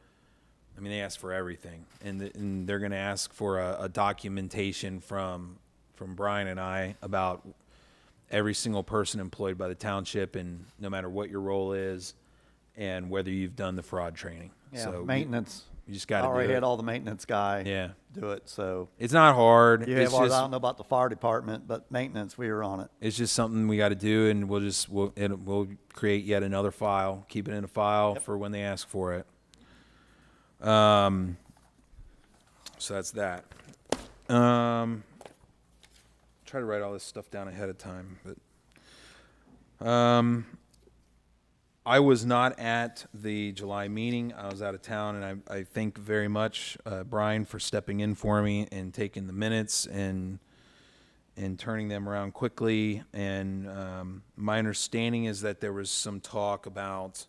they ask for everything. And they're going to ask for a documentation from Brian and I about every single person employed by the township, and no matter what your role is and whether you've done the fraud training. Yeah, So maintenance. You just got to I already do had it. all the maintenance guy Yeah. do it, so. It's not hard. You It's have ours, I just, don't know about the fire department, but maintenance, we were on it. it's just something we got to do, and we'll create yet another file, keep it in a file for when they ask for it. So that's that. Try to write all this stuff down ahead of time, but I was not at the July meeting. I was out of town, and I thank very much Brian for stepping in for me and taking the minutes and and turning them around quickly. And my understanding is that there was some talk about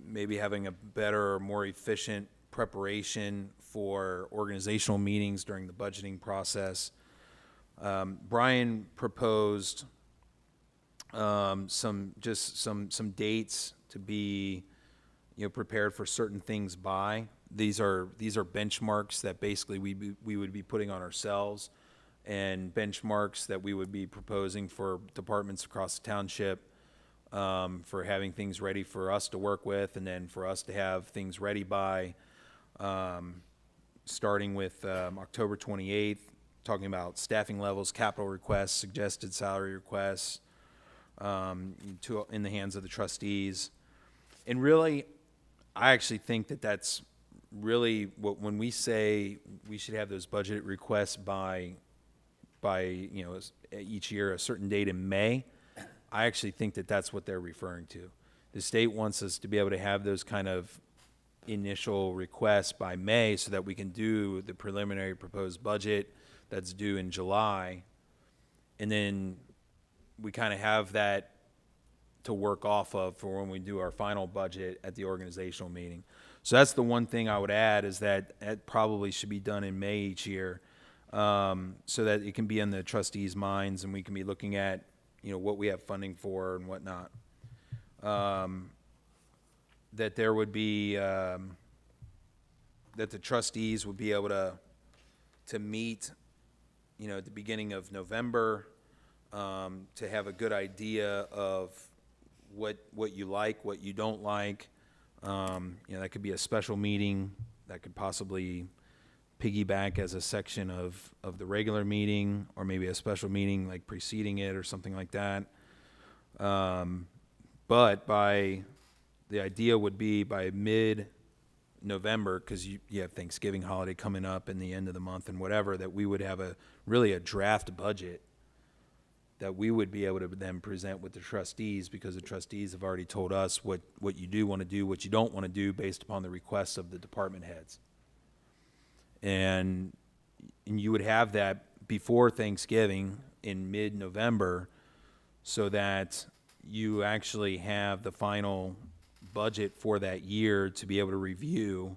maybe having a better or more efficient preparation for organizational meetings during the budgeting process. Brian proposed some dates to be, prepared for certain things by. These are benchmarks that basically we would be putting on ourselves, and benchmarks that we would be proposing for departments across the township, for having things ready for us to work with, and then for us to have things ready by, starting with October 28th, talking about staffing levels, capital requests, suggested salary requests, in the hands of the trustees. And really, I actually think that that's really when we say we should have those budget requests by each year, a certain date in May, I actually think that that's what they're referring to. The state wants us to be able to have those kind of initial requests by May so that we can do the preliminary proposed budget that's due in July. And then we kind of have that to work off of for when we do our final budget at the organizational meeting. So that's the one thing I would add, is that it probably should be done in May each year, so that it can be in the trustees' minds and we can be looking at, what we have funding for and whatnot. That there would be, that the trustees would be able to meet, at the beginning of November, to have a good idea of what you like, what you don't like. That could be a special meeting that could possibly piggyback as a section of the regular meeting, or maybe a special meeting like preceding it or something like that. But the idea would be by mid-November, because you have Thanksgiving holiday coming up in the end of the month and whatever, that we would have really a draft budget that we would be able to then present with the trustees, because the trustees have already told us what you do want to do, what you don't want to do, based upon the requests of the department heads. And you would have that before Thanksgiving in mid-November, so that you actually have the final budget for that year to be able to review,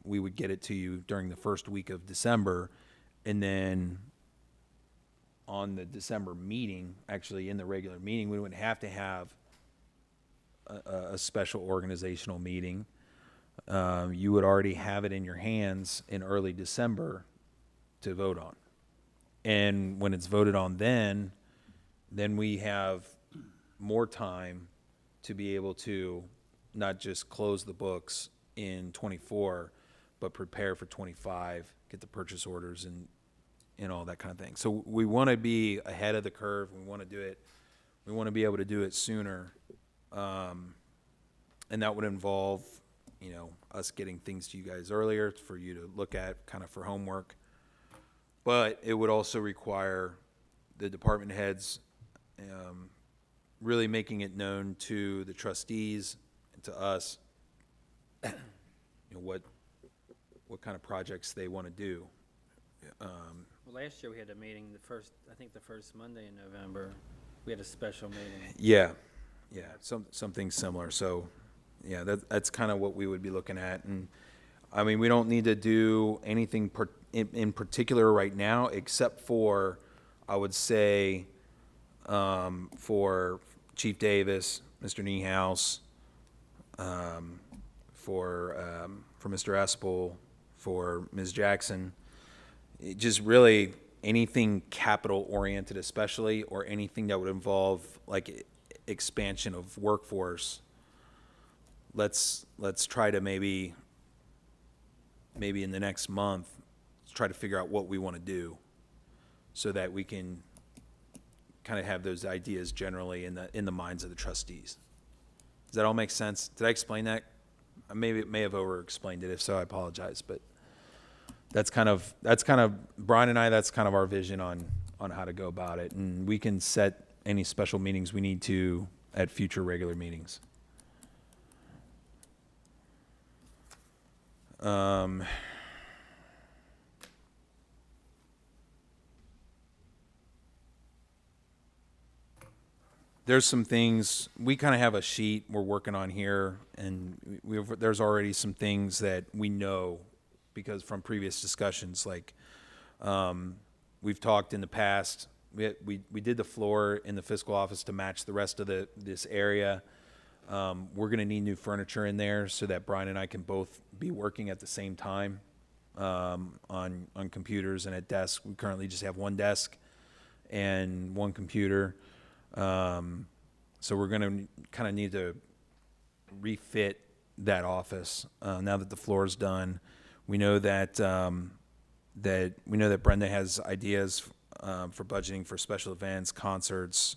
we would get it to you during the first week of December, and then on the December meeting, actually in the regular meeting, we wouldn't have to have a special organizational meeting. You would already have it in your hands in early December to vote on. And when it's voted on then we have more time to be able to not just close the books in 24, but prepare for 25, get the purchase orders and all that kind of thing. So we want to be ahead of the curve. We want to do it. We want to be able to do it sooner. And that would involve, us getting things to you guys earlier for you to look at, kind of for homework. But it would also require the department heads really making it known to the trustees and to us, what kind of projects they want to do. Well, last year we had a meeting, the first Monday in November, we had a special meeting. Yeah, something similar. So, yeah, that's kind of what we would be looking at. And I mean, we don't need to do anything in particular right now, except for, I would say, for Chief Davis, Mr. Niehaus, for Mr. Espel, for Ms. Jackson. Just really anything capital oriented, especially, or anything that would involve like expansion of workforce. Let's try to maybe in the next month, try to figure out what we want to do, so that we can kind of have those ideas generally in the minds of the trustees. Does that all make sense? Did I explain that? I may have over explained it. If so, I apologize. But that's kind of Brian and I, that's kind of our vision on how to go about it. And we can set any special meetings we need to at future regular meetings. there's some things, we kind of have a sheet we're working on here, and there's already some things that we know because from previous discussions, like we've talked in the past, we did the floor in the fiscal office to match the rest of this area. We're going to need new furniture in there so that Brian and I can both be working at the same time on computers and at desks. We currently just have one desk and one computer. So we're going to kind of need to refit that office now that the floor is done. We know that Brenda has ideas for budgeting for special events, concerts,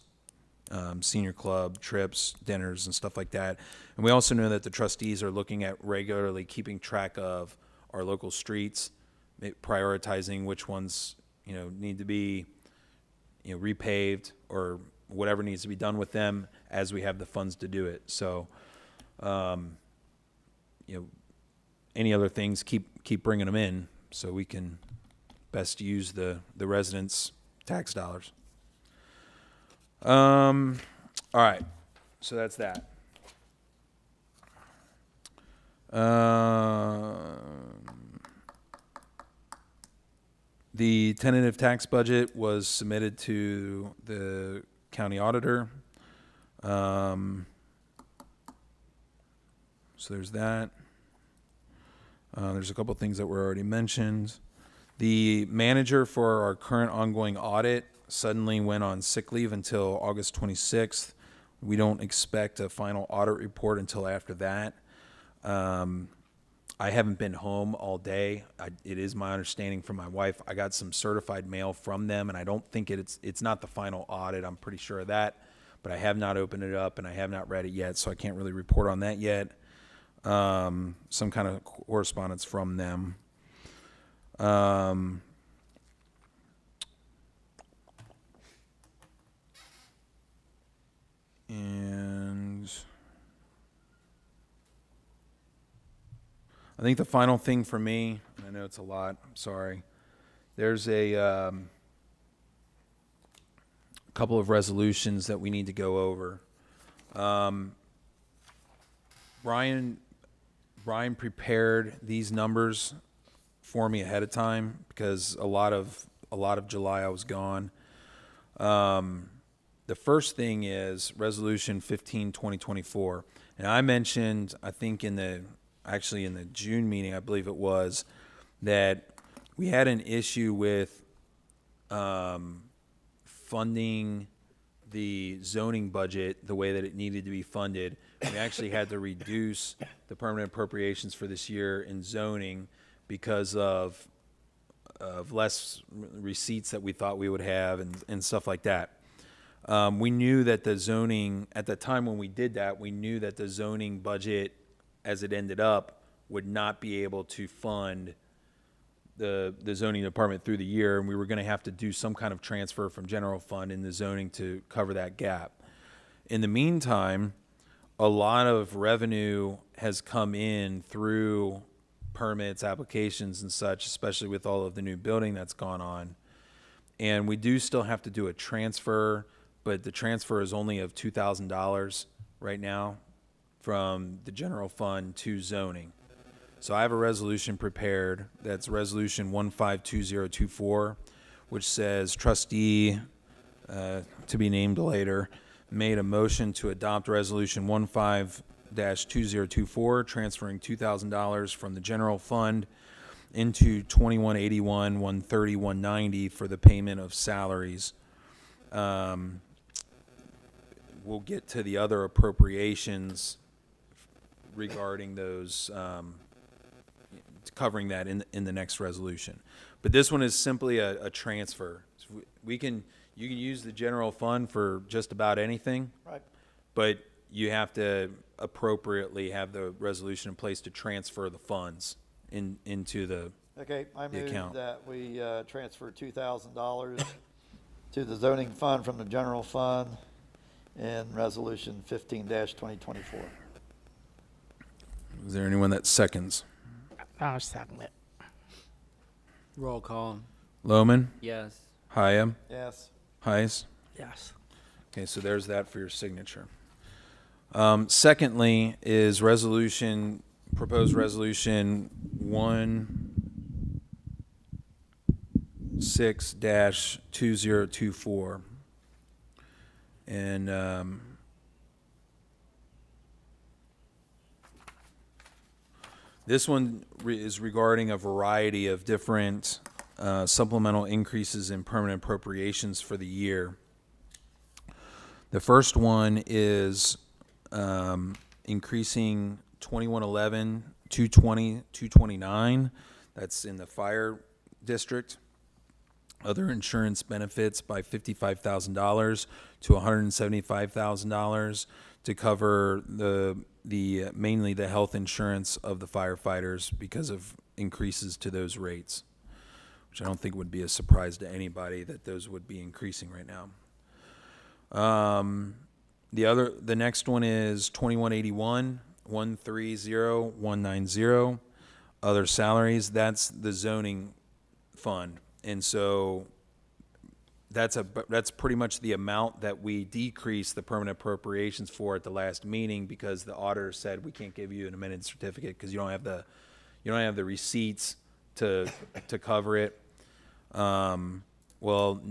senior club, trips, dinners, and stuff like that. And we also know that the trustees are looking at regularly keeping track of our local streets, prioritizing which ones need to be repaved or whatever needs to be done with them as we have the funds to do it. So, any other things, keep bringing them in so we can best use the residents' tax dollars. All right, so that's that. The tentative tax budget was submitted to the county auditor. So there's that. There's a couple things that were already mentioned. The manager for our current ongoing audit suddenly went on sick leave until August 26th. We don't expect a final audit report until after that. I haven't been home all day. It is my understanding from my wife, I got some certified mail from them, and I don't think it's not the final audit. I'm pretty sure of that, but I have not opened it up and I have not read it yet, so I can't really report on that yet. Some kind of correspondence from them. And I think the final thing for me, and I know it's a lot, I'm sorry, there's a couple of resolutions that we need to go over. Brian prepared these numbers for me ahead of time because a lot of July I was gone. The first thing is Resolution 15-2024, and I mentioned, I think in the June meeting, I believe it was, that we had an issue with funding the zoning budget the way that it needed to be funded. We actually had to reduce the permanent appropriations for this year in zoning because of less receipts that we thought we would have and stuff like that. We knew that the zoning, at the time when we did that, we knew that the zoning budget as it ended up would not be able to fund the zoning department through the year, and we were going to have to do some kind of transfer from general fund in the zoning to cover that gap. In the meantime, a lot of revenue has come in through permits, applications, and such, especially with all of the new building that's gone on. And we do still have to do a transfer, but the transfer is only of $2,000 right now from the general fund to zoning. So I have a resolution prepared. That's Resolution 152024, which says trustee, to be named later, made a motion to adopt Resolution 15-2024, transferring $2,000 from the general fund into 2181, 130, 190 for the payment of salaries. We'll get to the other appropriations regarding those, covering that in the next resolution. But this one is simply a transfer. You can use the general fund for just about anything, Right. but you have to appropriately have the resolution in place to transfer the funds into the Okay, I move account. that we transfer $2,000 to the zoning fund from the general fund in Resolution 15-2024. Is there anyone that seconds? I'll second it. Roll call. Lohman, Yes. Hyam, Yes. Heiss, Yes. Okay, so there's that for your signature. Secondly is proposed resolution 16-2024. And this one is regarding a variety of different supplemental increases in permanent appropriations for the year. The first one is increasing 2111, 220, 229. That's in the fire district. Other insurance benefits by $55,000 to $175,000 to cover the mainly the health insurance of the firefighters because of increases to those rates, which I don't think would be a surprise to anybody that those would be increasing right now. The next one is 2181, 130, 190, other salaries. That's the zoning fund. And so that's pretty much the amount that we decreased the permanent appropriations for at the last meeting, because the auditor said we can't give you an amended certificate because you don't have the receipts to cover it. Well,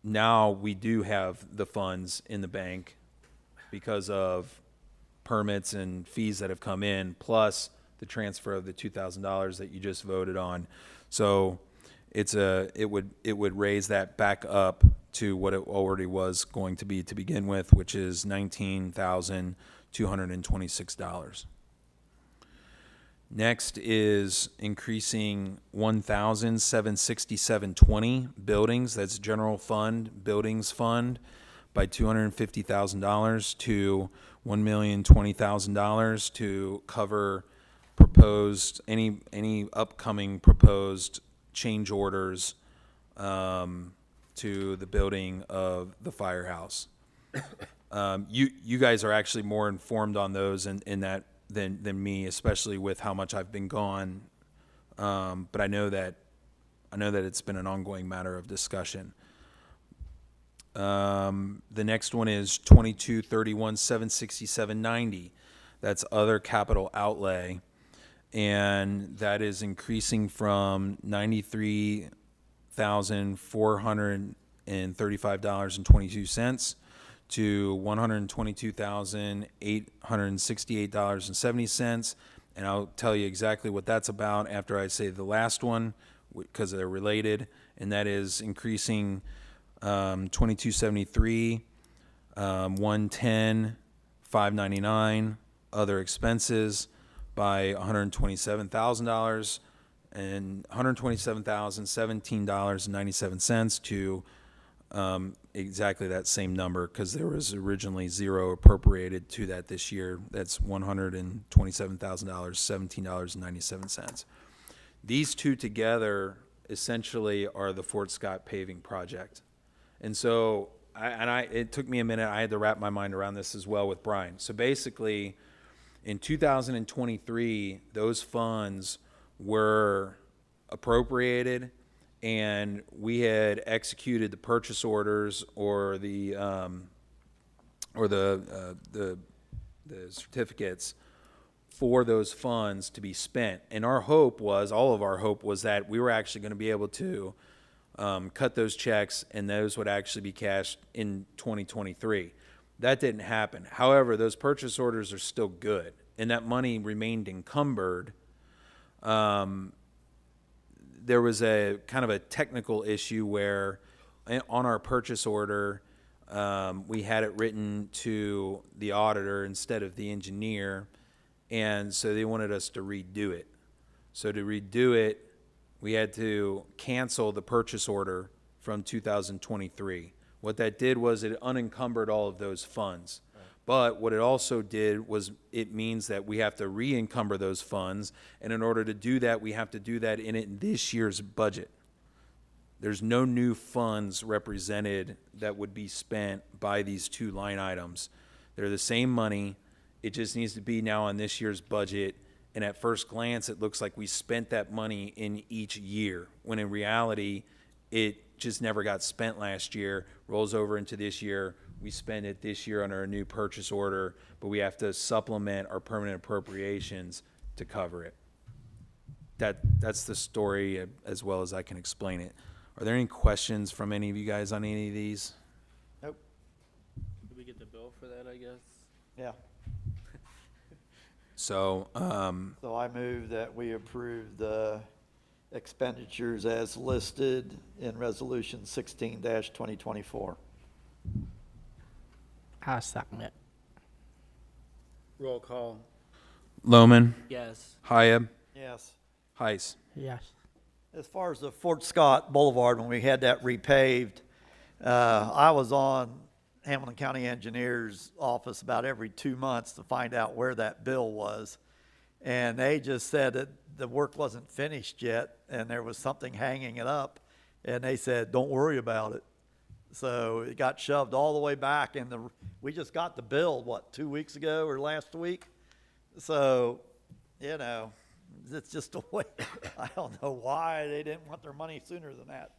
now we do have the funds in the bank because of permits and fees that have come in, plus the transfer of the $2,000 that you just voted on. So it would raise that back up to what it already was going to be to begin with, which is $19,226. Next is increasing 1,767.20 buildings. That's general fund, buildings fund, by $250,000 to $1,020,000 to cover proposed any upcoming proposed change orders to the building of the firehouse. You guys are actually more informed on those in that than me, especially with how much I've been gone. But I know that it's been an ongoing matter of discussion. The next one is 2231,767.90. That's other capital outlay, and that is increasing from $93,435.22 to $122,868.70. And I'll tell you exactly what that's about after I say the last one, because they're related, and that is increasing 2273, 110, 599, other expenses by $127,000 and $127,017.97 to exactly that same number, because there was originally zero appropriated to that this year. That's $127,000, $17.97. These two together essentially are the Fort Scott paving project. And so it took me a minute. I had to wrap my mind around this as well with Brian. So basically, in 2023, those funds were appropriated, and we had executed the purchase orders or the certificates for those funds to be spent. And all of our hope was that we were actually going to be able to cut those checks, and those would actually be cashed in 2023. That didn't happen. However, those purchase orders are still good, and that money remained encumbered. There was a kind of a technical issue where on our purchase order, we had it written to the auditor instead of the engineer, and so they wanted us to redo it. So to redo it, we had to cancel the purchase order from 2023. What that did was it unencumbered all of those funds. Right. But what it also did was it means that we have to re-encumber those funds, and in order to do that, we have to do that in this year's budget. There's no new funds represented that would be spent by these two line items. They're the same money. It just needs to be now on this year's budget. And at first glance, it looks like we spent that money in each year, when in reality, it it just never got spent last year, rolls over into this year. We spend it this year under a new purchase order, but we have to supplement our permanent appropriations to cover it. That's the story as well as I can explain it. Are there any questions from any of you guys on any of these? Nope. Did we get the bill for that, I guess? Yeah. So, So I move that we approve the expenditures as listed in Resolution 16-2024. I second it. Roll call. Loman, Yes. Hyab, Yes. Heiss. Yes. As far as the Fort Scott Boulevard, when we had that repaved, I was on Hamilton County Engineer's office about every 2 months to find out where that bill was. And they just said that the work wasn't finished yet and there was something hanging it up. And they said, don't worry about it. So it got shoved all the way back, and we just got the bill, what, 2 weeks ago or last week? So, you know, it's just a way. I don't know why they didn't want their money sooner than that,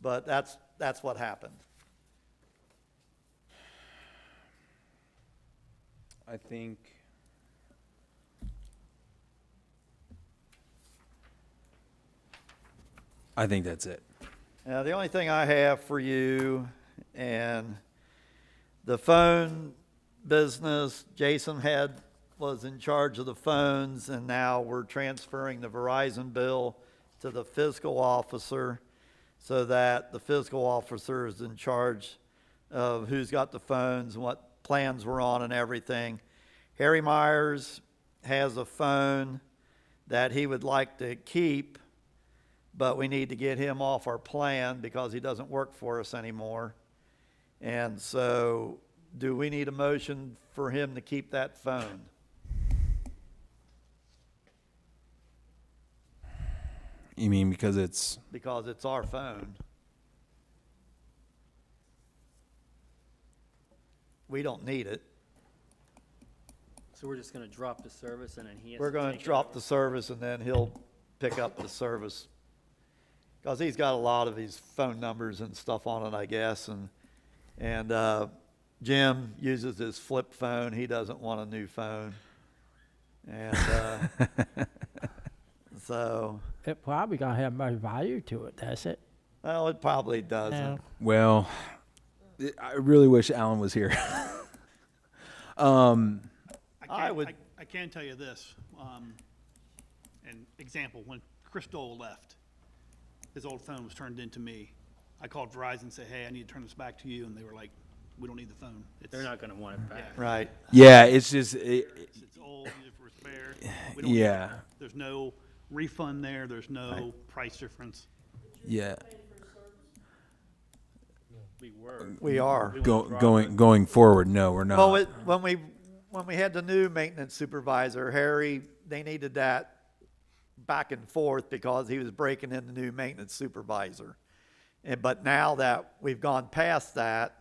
but that's what happened. I think that's it. Now, the only thing I have for you, and the phone business, Jason was in charge of the phones, and now we're transferring the Verizon bill to the fiscal officer so that the fiscal officer is in charge of who's got the phones and what plans we're on and everything. Harry Myers has a phone that he would like to keep, but we need to get him off our plan because he doesn't work for us anymore. And so, do we need a motion for him to keep that phone? You mean because it's Because it's our phone. We don't need it. So we're just gonna drop the service and then he has to We're going take to it drop over? the service and then he'll pick up the service. Because he's got a lot of his phone numbers and stuff on it, I guess. And Jim uses his flip phone. He doesn't want a new phone. And so, It probably gonna have more value to it, does it? well, it probably doesn't. Yeah. well. I really wish Alan was here. I can tell you this, an example, when Chris Dole left, his old phone was turned into me. I called Verizon and said, hey, I need to turn this back to you, and they were like, we don't need the phone. They're not gonna want it back. Right. Yeah, it's just It's old, need it for repair. We don't need yeah, it. There's no refund there, there's no price difference. yeah. We were. We are. We wanna drop it. Going forward, no, we're not. Well, when we had the new maintenance supervisor, Harry, they needed that back and forth because he was breaking in the new maintenance supervisor. But now that we've gone past that,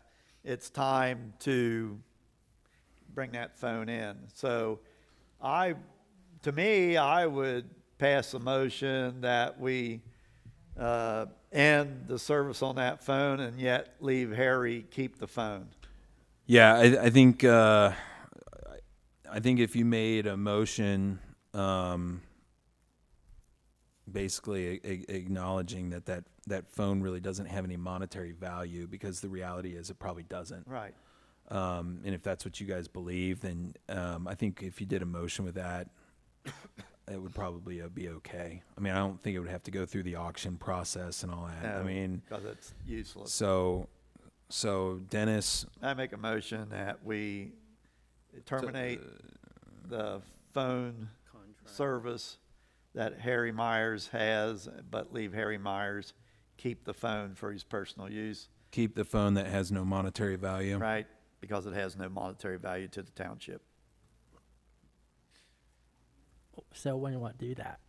it's time to bring that phone in. So I would pass a motion that we end the service on that phone and yet leave Harry keep the phone. Yeah, I think if you made a motion, basically acknowledging that phone really doesn't have any monetary value, because the reality is it probably doesn't. Right. And if that's what you guys believe, then I think if you did a motion with that, it would probably be okay. I mean, I don't think it would have to go through the auction process and all that. I mean, because it's useless. So Dennis, I make a motion that we terminate the phone Contract. service that Harry Myers has, but leave Harry Myers keep the phone for his personal use, keep the phone that has no monetary value. right? Because it has no monetary value to the township. So when you want to do that?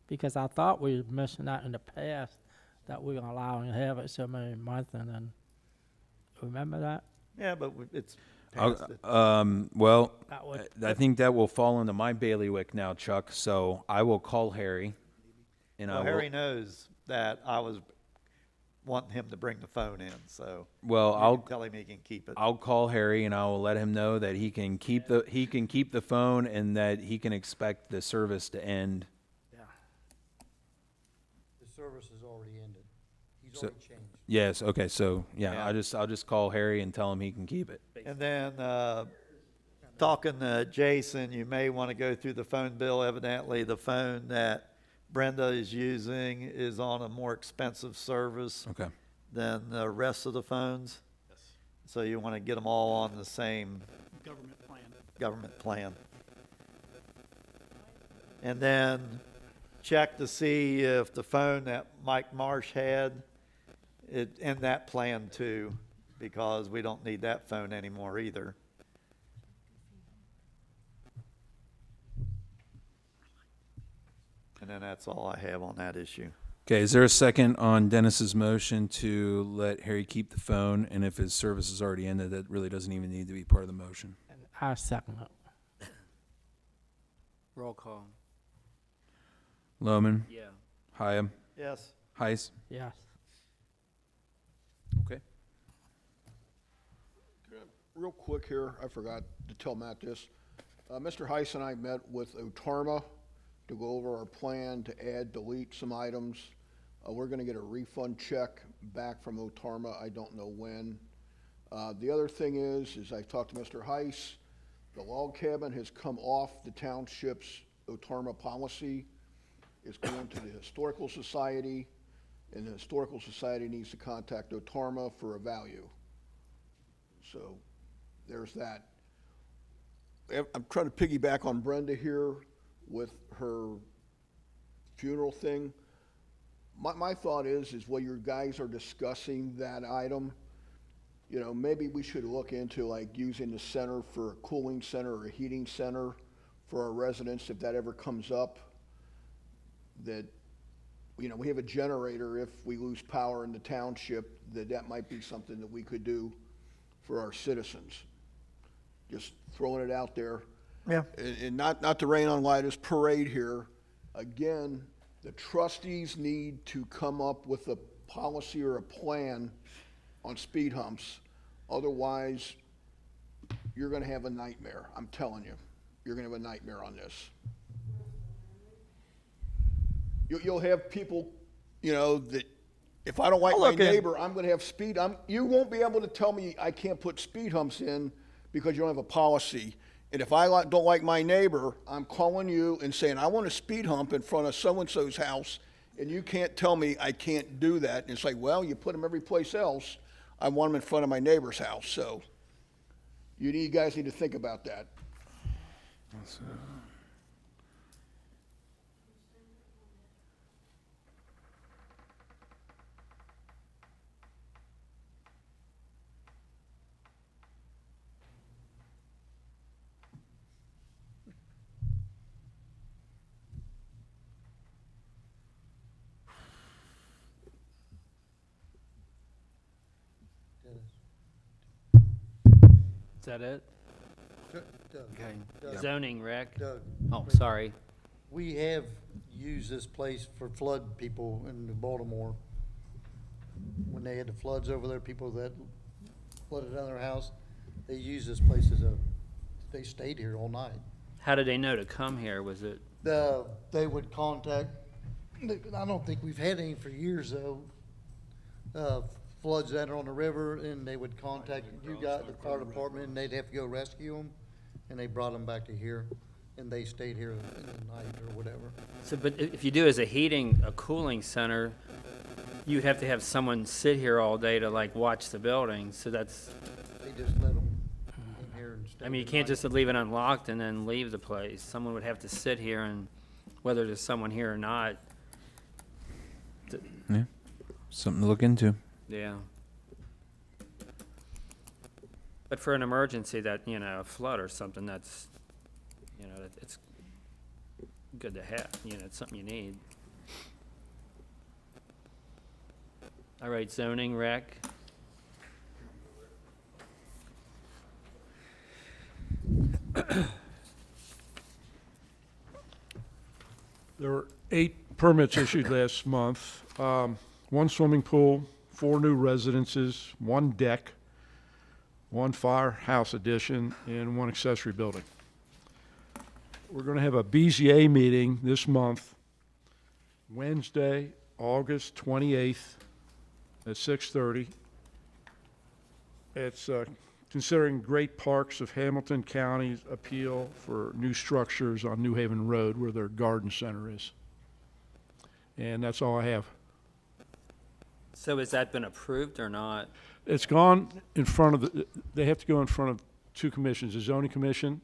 Because I thought we mentioned that in the past, that we're gonna allow him to have it so many months, and then, remember that? Yeah, but it's past it. Well, That would- I think that will fall into my bailiwick now, Chuck. So I will call Harry, and Well, I will. Harry knows that I was wanting him to bring the phone in, so. Well, you can I'll tell him he can keep it. I'll call Harry and I will let him know that he can keep the phone and that he can expect the service to end. The service has already ended. He's So- already changed. Yes. Okay. So yeah, Yeah. I'll just call Harry and tell him he can keep it. And then, talking to Jason, you may want to go through the phone bill. Evidently, the phone that Brenda is using is on a more expensive service Okay. than the rest of the phones. Yes. So you want to get them all on the same Government plan. government plan. And then check to see if the phone that Mike Marsh had, it in that plan too, because we don't need that phone anymore either. And then that's all I have on that issue. Okay. Is there a second on Dennis's motion to let Harry keep the phone, and if his service is already ended, that really doesn't even need to be part of the motion? And I second it. Roll call. Lohman, Yeah. Hyam, Yes. Heiss. Yes. Okay. Real quick here, I forgot to tell Matt this. Mr. Heiss and I met with Otarma to go over our plan to add, delete some items. We're gonna get a refund check back from Otarma, I don't know when. The other thing is I talked to Mr. Heiss, the log cabin has come off the township's Otarma policy. It's going to the Historical Society, and the Historical Society needs to contact Otarma for a value. So, there's that. I'm trying to piggyback on Brenda here with her funeral thing. My thought is while you guys are discussing that item, you know, maybe we should look into like using the center for a cooling center or a heating center for our residents if that ever comes up. That, you know, we have a generator if we lose power in the township, that might be something that we could do for our citizens. Just throwing it out there. Yeah. And not to rain on Lida's parade here, again, the trustees need to come up with a policy or a plan on speed humps. Otherwise, you're gonna have a nightmare, I'm telling you. You're gonna have a nightmare on this. You'll have people, you know, that if I don't like I'll my look in. neighbor, I'm gonna have you won't be able to tell me I can't put speed humps in because you don't have a policy. And if I don't like my neighbor, I'm calling you and saying, I want a speed hump in front of so-and-so's house, and you can't tell me I can't do that. And it's like, well, you put them every place else. I want them in front of my neighbor's house. So you guys need to think about that. Is that it? Doug, Okay. Doug, Zoning, Rick? Doug, Oh, sorry. we have used this place for flood people in Baltimore. When they had the floods over there, people that flooded out their house, they used this place they stayed here all night. How did they know to come here? Was it? They would contact, I don't think we've had any for years though, floods that are on the river, and they would contact you guys, the fire department, and they'd have to go rescue them, and they brought them back to here, and they stayed here in the night or whatever. So, but if you do as a cooling center, you'd have to have someone sit here all day to like watch the building. So that's, They just let them in here and stay. I mean, you the can't night. just leave it unlocked and then leave the place. Someone would have to sit here, and whether there's someone here or not, Yeah. Something to look into. yeah. But for an emergency that, you know, a flood or something, that's, you know, it's good to have, you know, it's something you need. All right, zoning, rec. There were 8 permits issued last month. 1 swimming pool, 4 new residences, 1 deck, 1 firehouse addition, and 1 accessory building. We're going to have a BZA meeting this month, Wednesday, August 28th at 6:30. It's considering Great Parks of Hamilton County's appeal for new structures on New Haven Road where their garden center is. And that's all I have. So has that been approved or not? It's gone in front of they have to go in front of 2 commissions, the zoning commission,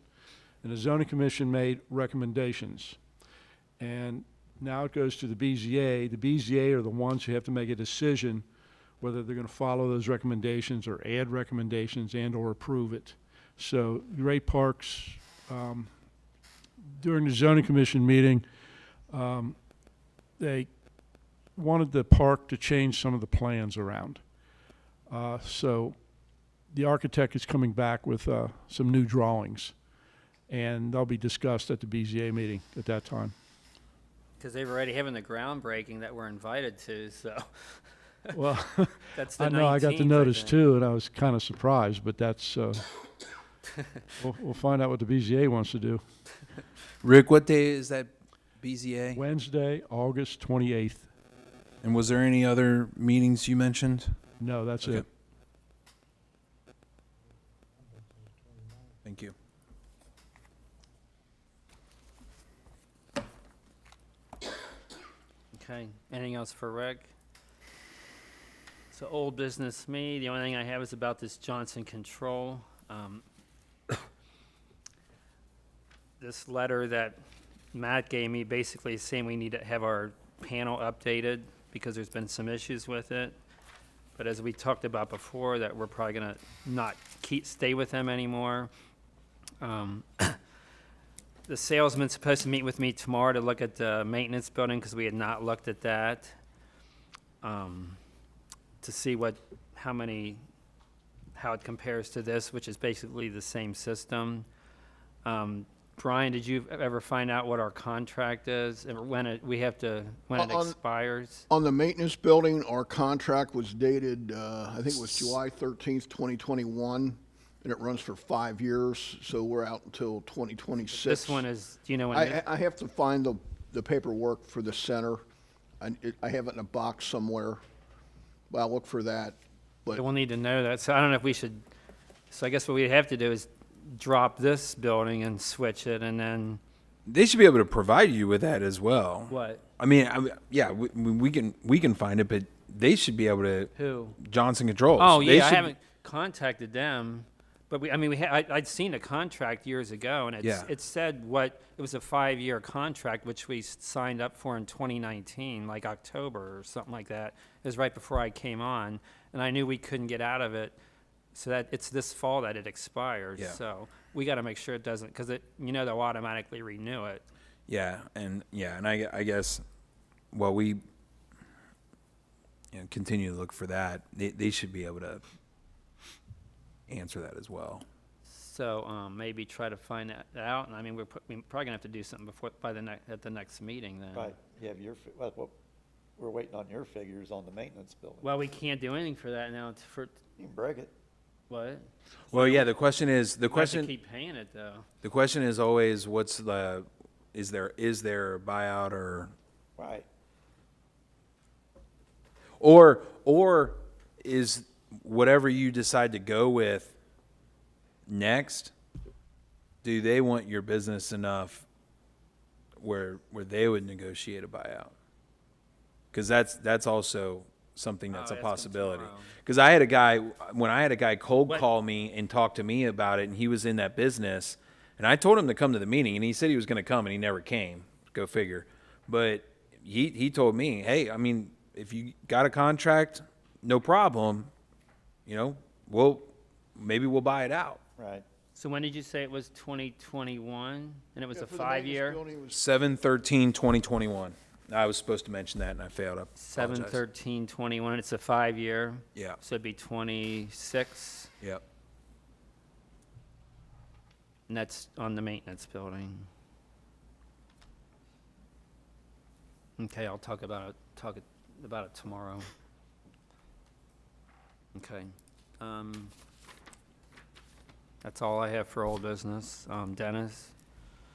and the zoning commission made recommendations. And now it goes to the BZA. The BZA are the ones who have to make a decision whether they're going to follow those recommendations or add recommendations and or approve it. So Great Parks, during the zoning commission meeting, they wanted the park to change some of the plans around. So the architect is coming back with some new drawings, and they'll be discussed at the BZA meeting at that time. Because they were already having the groundbreaking that we're invited to, so. Well, That's the I know I got the 19th, I notice think. too, and I was kind of surprised, but that's, we'll find out what the BZA wants to do. Rick, what day is that BZA? Wednesday, August 28th. And was there any other meetings you mentioned? No, that's Okay. it. Thank you. Okay, anything else for Rick? So old business me, the only thing I have is about this Johnson Control. This letter that Matt gave me basically is saying we need to have our panel updated because there's been some issues with it. But as we talked about before, that we're probably gonna not stay with them anymore. The salesman's supposed to meet with me tomorrow to look at the maintenance building because we had not looked at that. To see how it compares to this, which is basically the same system. Brian, did you ever find out what our contract is and when it expires? On the maintenance building, our contract was dated, I think it was July 13th, 2021, and it runs for 5 years, so we're out until 2026. This one is, do you know when? I have to find the paperwork for the center. I have it in a box somewhere, but I'll look for that. But We'll need to know that, so I don't know if we should, so I guess what we have to do is drop this building and switch it, and then, They should be able to provide you with that as well. what? I mean, yeah, we can find it, but they should be able to. Who? Johnson Controls. Oh, They yeah, I should- haven't contacted them, but I'd seen a contract years ago, and Yeah. it said it was a 5-year contract, which we signed up for in 2019, like October or something like that. It was right before I came on, and I knew we couldn't get out of it, so that it's this fall that it expires. Yeah. So we got to make sure it doesn't, because they'll automatically renew it. Yeah, and I guess, well, we continue to look for that. They should be able to answer that as well. So maybe try to find that out, and I mean, we're probably gonna have to do something at the next meeting then. Right, you have well, we're waiting on your figures on the maintenance building. Well, we can't do anything for that now. You can break it. What? Well, yeah, the question is, We have to keep paying it though. the question is always, is there a buyout Right. or is whatever you decide to go with next, do they want your business enough where they would negotiate a buyout? Because that's also something that's a ask 'em possibility. tomorrow. Because I had a guy cold call me and talk to me about it, and he was in that business, and I told him to come to the meeting, and he said he was going to come, and he never came. Go figure. But he told me, hey, I mean, if you got a contract, no problem. Maybe we'll buy it out. Right. So when did you say it was 2021, and it was a for the maintenance 5-year? building, it was 7/13/2021. I was supposed to mention that, and I failed. I apologize. 7/13/21. It's a 5-year. Yeah. So it'd be 26, Yep. and that's on the maintenance building. Okay, I'll talk about it tomorrow. Okay. That's all I have for old business. Dennis?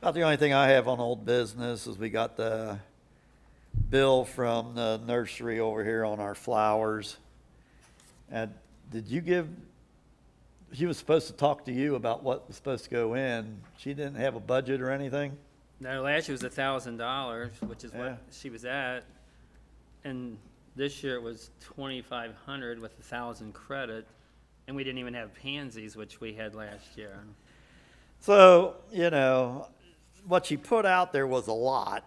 About the only thing I have on old business is we got the bill from the nursery over here on our flowers. And did you give, she was supposed to talk to you about what was supposed to go in. She didn't have a budget or anything? No, last year was $1,000, which is Yeah. what she was at. And this year it was 2,500 with 1,000 credit. And we didn't even have pansies, which we had last year. So, you know, what she put out there was a lot,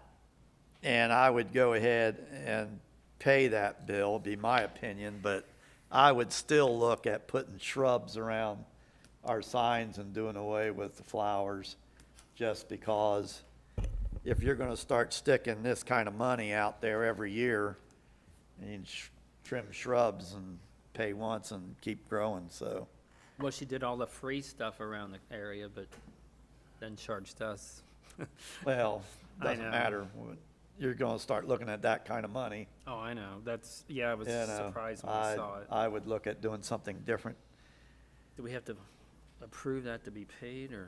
and I would go ahead and pay that bill, be my opinion, but I would still look at putting shrubs around our signs and doing away with the flowers, just because if you're gonna start sticking this kind of money out there every year, and you trim shrubs and pay once and keep growing, so. Well, she did all the free stuff around the area, but then charged us. Well, I doesn't know. matter. You're gonna start looking at that kind of money. Oh, I know. That's, yeah, I was You know, surprised when I saw it. I would look at doing something different. Do we have to approve that to be paid, or?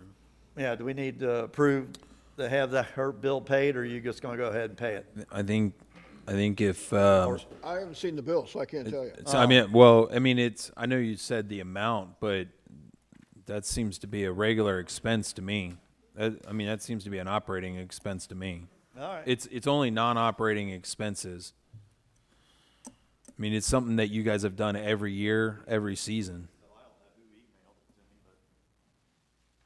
Yeah, do we need to approve to have her bill paid, or are you just gonna go ahead and pay it? I think if, I haven't seen the bill, so I can't tell you. I mean, well, I mean, I know you said the amount, but that seems to be a regular expense to me. I mean, that seems to be an operating expense to me. All right. It's only non-operating expenses. I mean, it's something that you guys have done every year, every season.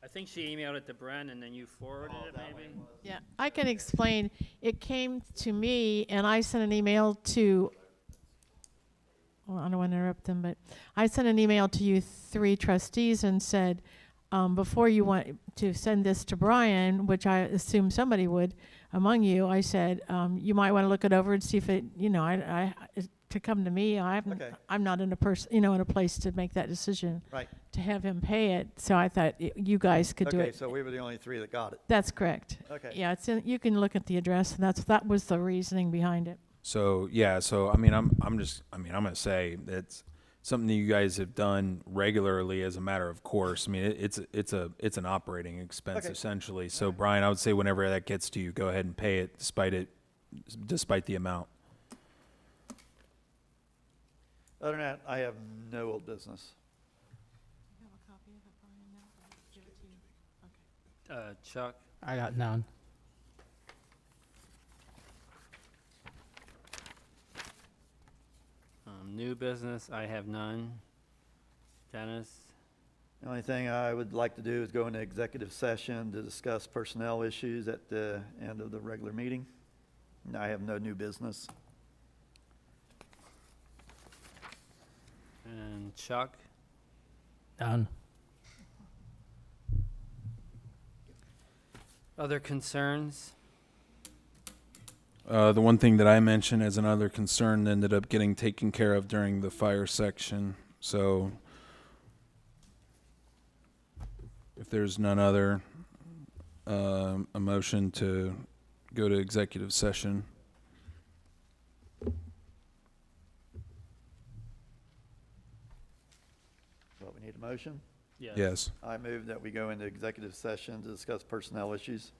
I think she emailed it to Brent, and then you forwarded it, maybe? Yeah, I can explain. It came to me, and I sent an email to, well, I don't want to interrupt them, but I sent an email to you three trustees and said, before you want to send this to Brian, which I assume somebody would among you, I said, you might want to look it over and see if it, you know, to come to me, Okay. I'm not in a in a place to make that decision. Right. To have him pay it, so I thought you guys could do Okay, it. so we were the only three that got it. That's correct. Okay. Yeah, it's in, you can look at the address, and that was the reasoning behind it. So yeah, so I mean, I'm gonna say that's something that you guys have done regularly as a matter of course. I mean, it's an operating expense Okay. essentially. So Brian, I would say whenever that gets to you, go ahead and pay it, despite the amount. Other than that, I have no old business. Chuck? I got none. New business, I have none. Dennis? The only thing I would like to do is go into executive session to discuss personnel issues at the end of the regular meeting. And I have no new business. And Chuck? None. Other concerns? The one thing that I mentioned as another concern ended up getting taken care of during the fire section. So if there's none other, a motion to go to executive session. Well, we need a motion. Yes. I move that we go into executive session to discuss personnel issues.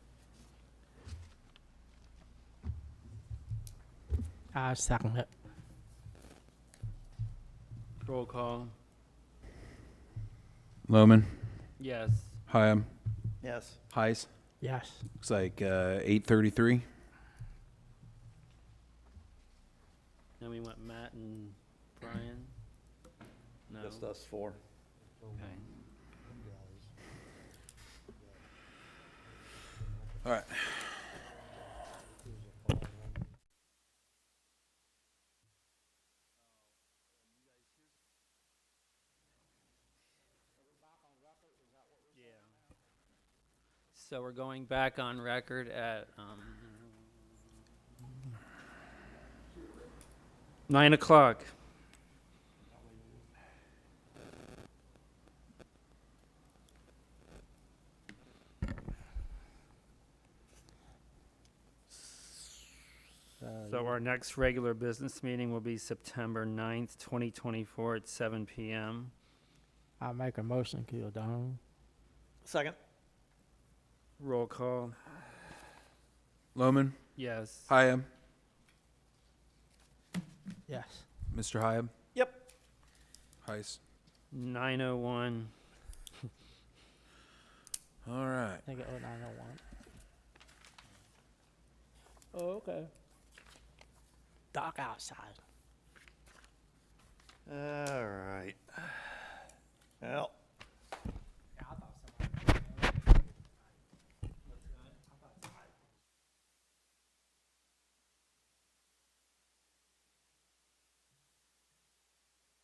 I second it. Roll call? Loman, Yes. Hyam, Yes. Heis. Yes. Looks like 8:33. Then we went Matt and Brian? No? Just us four. Okay. All right. So we're going back on record at 9 o'clock. So our next regular business meeting will be September 9th, 2024 at 7 PM. I make a motion to adjourn. Second. Roll call. Loman, Yes. Hyam, Yes. Mr. Hyam, Yep. Heiss. 9:01. All right. I think it 0901. Oh, okay. Dark outside. All right.